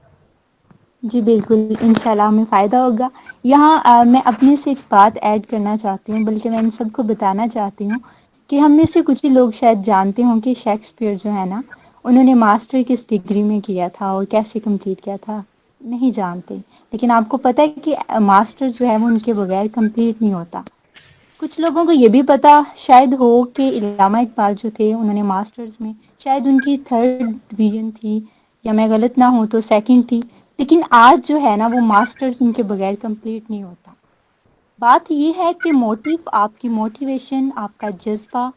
जी बिल्कुल, इंशाल्लाह हमें फ़ायदा होगा। यहाँ मैं अपने से एक बात ऐड करना चाहती हूँ, बल्कि मैं इन सबको बताना चाहती हूँ कि हम में से कुछ ही लोग शायद जानते हों कि शेक्सपियर जो है ना, उन्होंने मास्टर किस डिग्री में किया था और कैसे कंप्लीट किया था, नहीं जानते। लेकिन आपको पता है कि मास्टर जो है वो उनके बगैर कंप्लीट नहीं होता। कुछ लोगों को ये भी पता शायद हो कि इल्लामा इकबाल जो थे, उन्होंने मास्टर्स में शायद उनकी 3rd डिवीजन थी, या मैं गलत ना हूँ तो 2nd थी। लेकिन आज जो है ना, वो मास्टर्स उनके बगैर कंप्लीट नहीं होता। बात ये है कि मोटिव, आपकी मोटिवेशन, आपका जज्बा,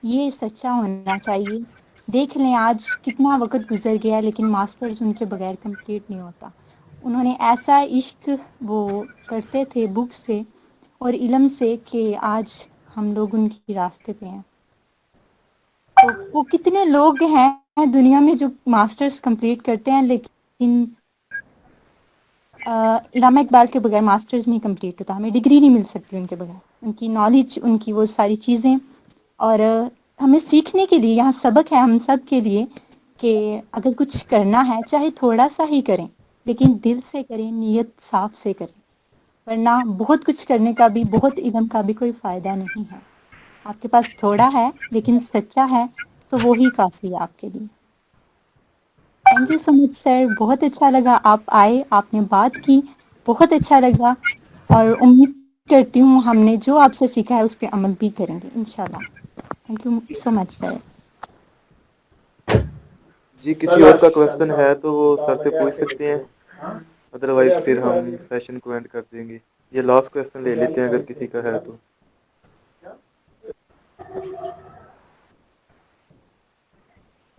ये सच्चा होना चाहिए। देख लें आज कितना वक्त गुजर गया, लेकिन मास्टर्स उनके बगैर कंप्लीट नहीं होता। उन्होंने ऐसा इश्क वो करते थे बुक से और इल्म से कि आज हम लोग उनकी रास्ते पे हैं। तो वो कितने लोग हैं दुनिया में जो मास्टर्स कंप्लीट करते हैं, लेकिन इल्लामा इकबाल के बगैर मास्टर्स नहीं कंप्लीट होता। हमें डिग्री नहीं मिल सकती उनके बगैर। उनकी नॉलेज, उनकी वो सारी चीज़ें, और हमें सीखने के लिए यहाँ सबक है हम सब के लिए कि अगर कुछ करना है चाहे थोड़ा सा ही करें, लेकिन दिल से करें, नीयत साफ से करें, वरना बहुत कुछ करने का भी, बहुत इल्म का भी कोई फ़ायदा नहीं है। आपके पास थोड़ा है लेकिन सच्चा है तो वो ही काफ़ी है आपके लिए। Thank you so much sir, बहुत अच्छा लगा आप आए, आपने बात की, बहुत अच्छा लगा, और उम्मीद करती हूँ हमने जो आपसे सीखा है उस पर अमल भी करेंगे इंशाल्लाह। Thank you so much sir. जी, किसी और का क्वेश्चन है तो वो सर से पूछ सकते हैं, अदरवाइज फिर हम सेशन को एंड कर देंगे। ये लास्ट क्वेश्चन ले लेते हैं अगर किसी का है तो।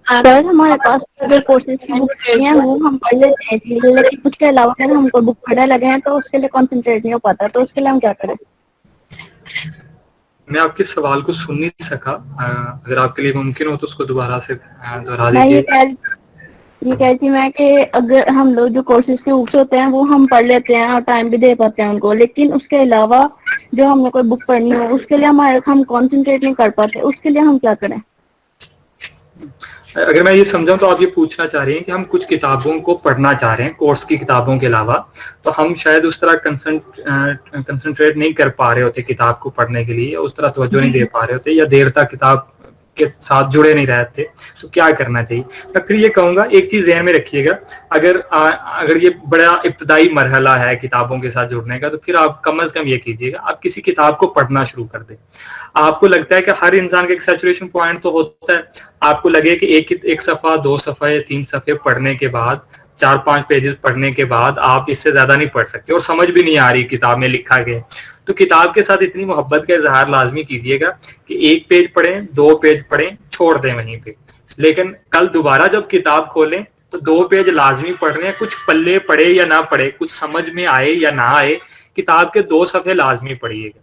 सर हमारे पास अगर कोर्सेज की बुक हैं वो हम पढ़ लेते हैं, लेकिन उसके अलावा अगर हमको बुक पढ़ने लगे हैं तो उसके लिए कंसंट्रेट नहीं हो पाता, तो उसके लिए हम क्या करें? मैं आपके सवाल को सुन नहीं सका, अगर आपके लिए मुमकिन हो तो उसको दोबारा से दोहरा दीजिए। ये कहती मैं कि अगर हम लोग जो कोर्सेज के बुक्स होते हैं वो हम पढ़ लेते हैं और टाइम भी दे पाते हैं उनको, लेकिन उसके अलावा जो हमने कोई बुक पढ़नी हो उसके लिए हम कंसंट्रेट नहीं कर पाते, उसके लिए हम क्या करें? अगर मैं ये समझाऊं तो आप ये पूछना चाह रहे हैं कि हम कुछ किताबों को पढ़ना चाह रहे हैं कोर्स की किताबों के अलावा, तो हम शायद उस तरह कंसंट्रेट नहीं कर पा रहे होते किताब को पढ़ने के लिए, या उस तरह तवज्जो नहीं दे पा रहे होते, या देर तक किताब के साथ जुड़े नहीं रहते, तो क्या करना चाहिए? मैं फिर ये कहूंगा, एक चीज ध्यान में रखिएगा, अगर ये बड़ा इब्तदाई मरहला है किताबों के साथ जुड़ने का, तो फिर आप कम से कम ये कीजिएगा, आप किसी किताब को पढ़ना शुरू कर दें। आपको लगता है कि हर इंसान का एक सैचुरेशन पॉइंट तो होता है, आपको लगे कि एक सफा, 2 सफा या 3 सफे पढ़ने के बाद, 4-5 पेजेस पढ़ने के बाद आप इससे ज्यादा नहीं पढ़ सकते और समझ भी नहीं आ रही किताब में लिखा गया, तो किताब के साथ इतनी मोहब्बत का इजहार लाजमी कीजिएगा कि 1 पेज पढ़ें, 2 पेज पढ़ें, छोड़ दें वहीं पे, लेकिन कल दोबारा जब किताब खोलें तो 2 पेज लाजमी पढ़ने हैं। कुछ पल्ले पढ़े या ना पढ़े, कुछ समझ में आए या ना आए, किताब के 2 सफे लाजमी पढ़िएगा।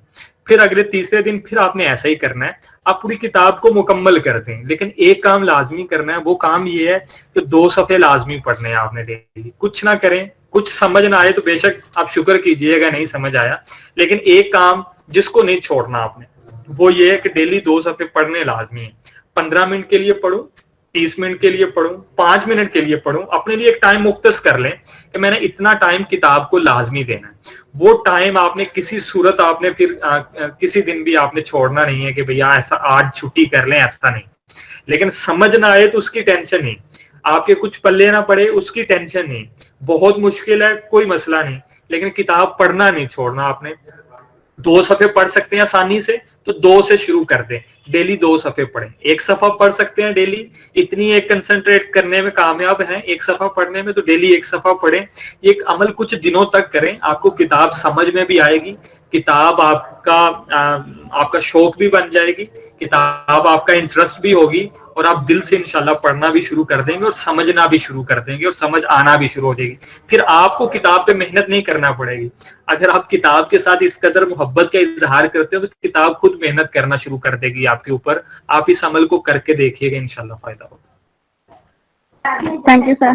फिर अगले तीसरे दिन फिर आपने ऐसा ही करना है। آپ پوری کتاب کو مکمل کر دیں, لیکن ایک کام لازمی کرنا ہے. وہ کام یہ ہے کہ 2 صفحے لازمی پڑھنے ہیں آپ نے ڈیلی. کچھ نہ کریں, کچھ سمجھ نہ آئے تو بے شک آپ شکر کیجئے گا نہیں سمجھ آیا, لیکن ایک کام جس کو نہیں چھوڑنا آپ نے, وہ یہ ہے کہ ڈیلی 2 صفحے پڑھنے لازمی ہیں. 15 منٹ کے لیے پڑھو, 30 منٹ کے لیے پڑھوں, 5 منٹ کے لیے پڑھوں, اپنے لیے ایک ٹائم مختص کر لیں کہ میں نے اتنا ٹائم کتاب کو لازمی دینا ہے. وہ ٹائم آپ نے کسی صورت آپ نے پھر کسی دن بھی آپ نے چھوڑنا نہیں ہے کہ بھیا ایسا آج چھٹی کر لیں, ایسا نہیں. لیکن سمجھ نہ آئے تو اس کی ٹینشن نہیں, آپ کے کچھ پلے نہ پڑے اس کی ٹینشن نہیں, بہت مشکل ہے کوئی مسئلہ نہیں, لیکن کتاب پڑھنا نہیں چھوڑنا آپ نے. 2 صفحے پڑھ سکتے ہیں آسانی سے تو 2 سے شروع کر دیں, ڈیلی 2 صفحے پڑھیں. 1 صفحہ پڑھ سکتے ہیں ڈیلی, اتنی ایک کنسنٹریٹ کرنے میں کامیاب ہیں 1 صفحہ پڑھنے میں, تو ڈیلی 1 صفحہ پڑھیں. یہ ایک عمل کچھ دنوں تک کریں, آپ کو کتاب سمجھ میں بھی آئے گی, کتاب آپ کا شوق بھی بن جائے گی, کتاب آپ کا انٹرسٹ بھی ہوگی, اور آپ دل سے انشاءاللہ پڑھنا بھی شروع کر دیں گے اور سمجھنا بھی شروع کر دیں گے اور سمجھ آنا بھی شروع ہو جائے گی. پھر آپ کو کتاب پہ محنت نہیں کرنا پڑے گی. اگر آپ کتاب کے ساتھ اس قدر محبت کا اظہار کرتے ہو تو کتاب خود محنت کرنا شروع کر دے گی آپ کے اوپر. آپ اس عمل کو کر کے دیکھیے گا, انشاءاللہ فائدہ ہوگا. Thank you sir.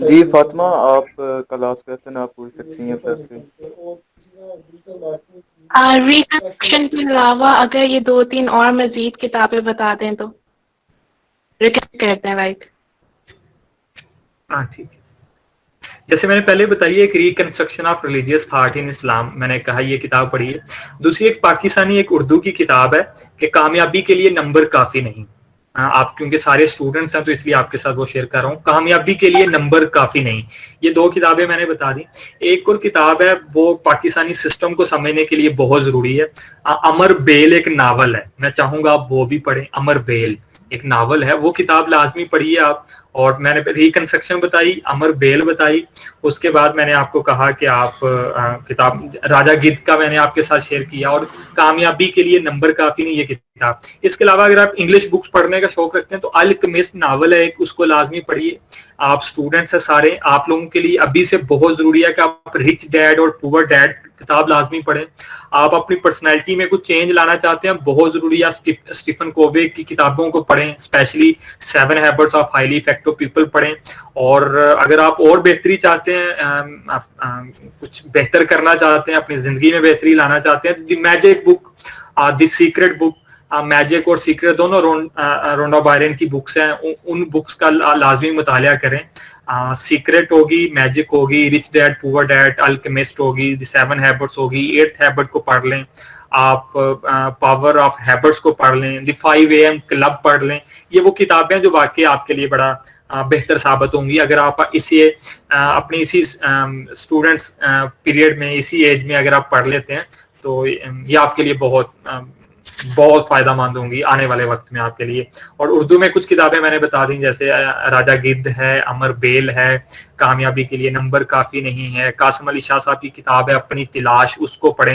جی فاطمہ, آپ کا لاسٹ کویسچن آپ پوچھ سکتی ہیں سر سے. ریکنسٹرکشن کے علاوہ اگر یہ 2-3 اور مزید کتابیں بتا دیں تو کہتے ہیں لائک. ہاں ٹھیک ہے. جیسے میں نے پہلے بتائی ایک reconstruction of religious thought in Islam, میں نے کہا یہ کتاب پڑھی ہے. دوسری ایک پاکستانی ایک اردو کی کتاب ہے کہ کامیابی کے لیے نمبر کافی نہیں. آپ کیونکہ سارے اسٹوڈنٹس ہیں تو اس لیے آپ کے ساتھ وہ شیئر کر رہا ہوں. کامیابی کے لیے نمبر کافی نہیں. یہ 2 کتابیں میں نے بتا دی. ایک اور کتاب ہے وہ پاکستانی سسٹم کو سمجھنے کے لیے بہت ضروری ہے. امر بیل ایک ناول ہے, میں چاہوں گا آپ وہ بھی پڑھیں. امر بیل ایک ناول ہے, وہ کتاب لازمی پڑھیے آپ. اور میں نے ریکنسٹرکشن بتائی, امر بیل بتائی, اس کے بعد میں نے آپ کو کہا کہ آپ کتاب راجا گدھ کا میں نے آپ کے ساتھ شیئر کیا, اور کامیابی کے لیے نمبر کافی نہیں یہ کتاب. اس کے علاوہ اگر آپ انگلش بکس پڑھنے کا شوق رکھتے ہیں تو الکیمسٹ ناول ہے ایک, اس کو لازمی پڑھیے. آپ اسٹوڈنٹس ہیں سارے, آپ لوگوں کے لیے ابھی سے بہت ضروری ہے کہ آپ رچ ڈیڈ اور پور ڈیڈ کتاب لازمی پڑھیں. آپ اپنی پرسنالٹی میں کچھ چینج لانا چاہتے ہیں, بہت ضروری ہے اسٹیفن کووے کی کتابوں کو پڑھیں, specially 7 habits of highly effective people پڑھیں. اور اگر آپ اور بہتری چاہتے ہیں, کچھ بہتر کرنا چاہتے ہیں, اپنی زندگی میں بہتری لانا چاہتے ہیں, دی میجک بک, دی سیکرٹ بک, میجک اور سیکرٹ دونوں رونڈا بائرن کی بکس ہیں, ان بکس کا لازمی مطالعہ کریں. سیکرٹ ہوگی, میجک ہوگی, رچ ڈیڈ پور ڈیڈ, الکیمسٹ ہوگی, دی 7 ہیبٹس ہوگی, 8th ہیبٹ کو پڑھ لیں آپ, پاور آف ہیبٹس کو پڑھ لیں, دی 5 AM کلب پڑھ لیں. یہ وہ کتابیں جو واقعی آپ کے لیے بڑا بہتر ثابت ہوں گی اگر آپ اپنی اسی اسٹوڈنٹس پیریڈ میں, اسی ایج میں اگر آپ پڑھ لیتے ہیں تو یہ آپ کے لیے بہت فائدہ مند ہوں گی آنے والے وقت میں آپ کے لیے. اور اردو میں کچھ کتابیں میں نے بتا دیں, جیسے راجا گدھ ہے, امر بیل ہے, کامیابی کے لیے نمبر کافی نہیں ہے, قاسم علی شاہ صاحب کی کتاب ہے اپنی تلاش, اس کو پڑھیں.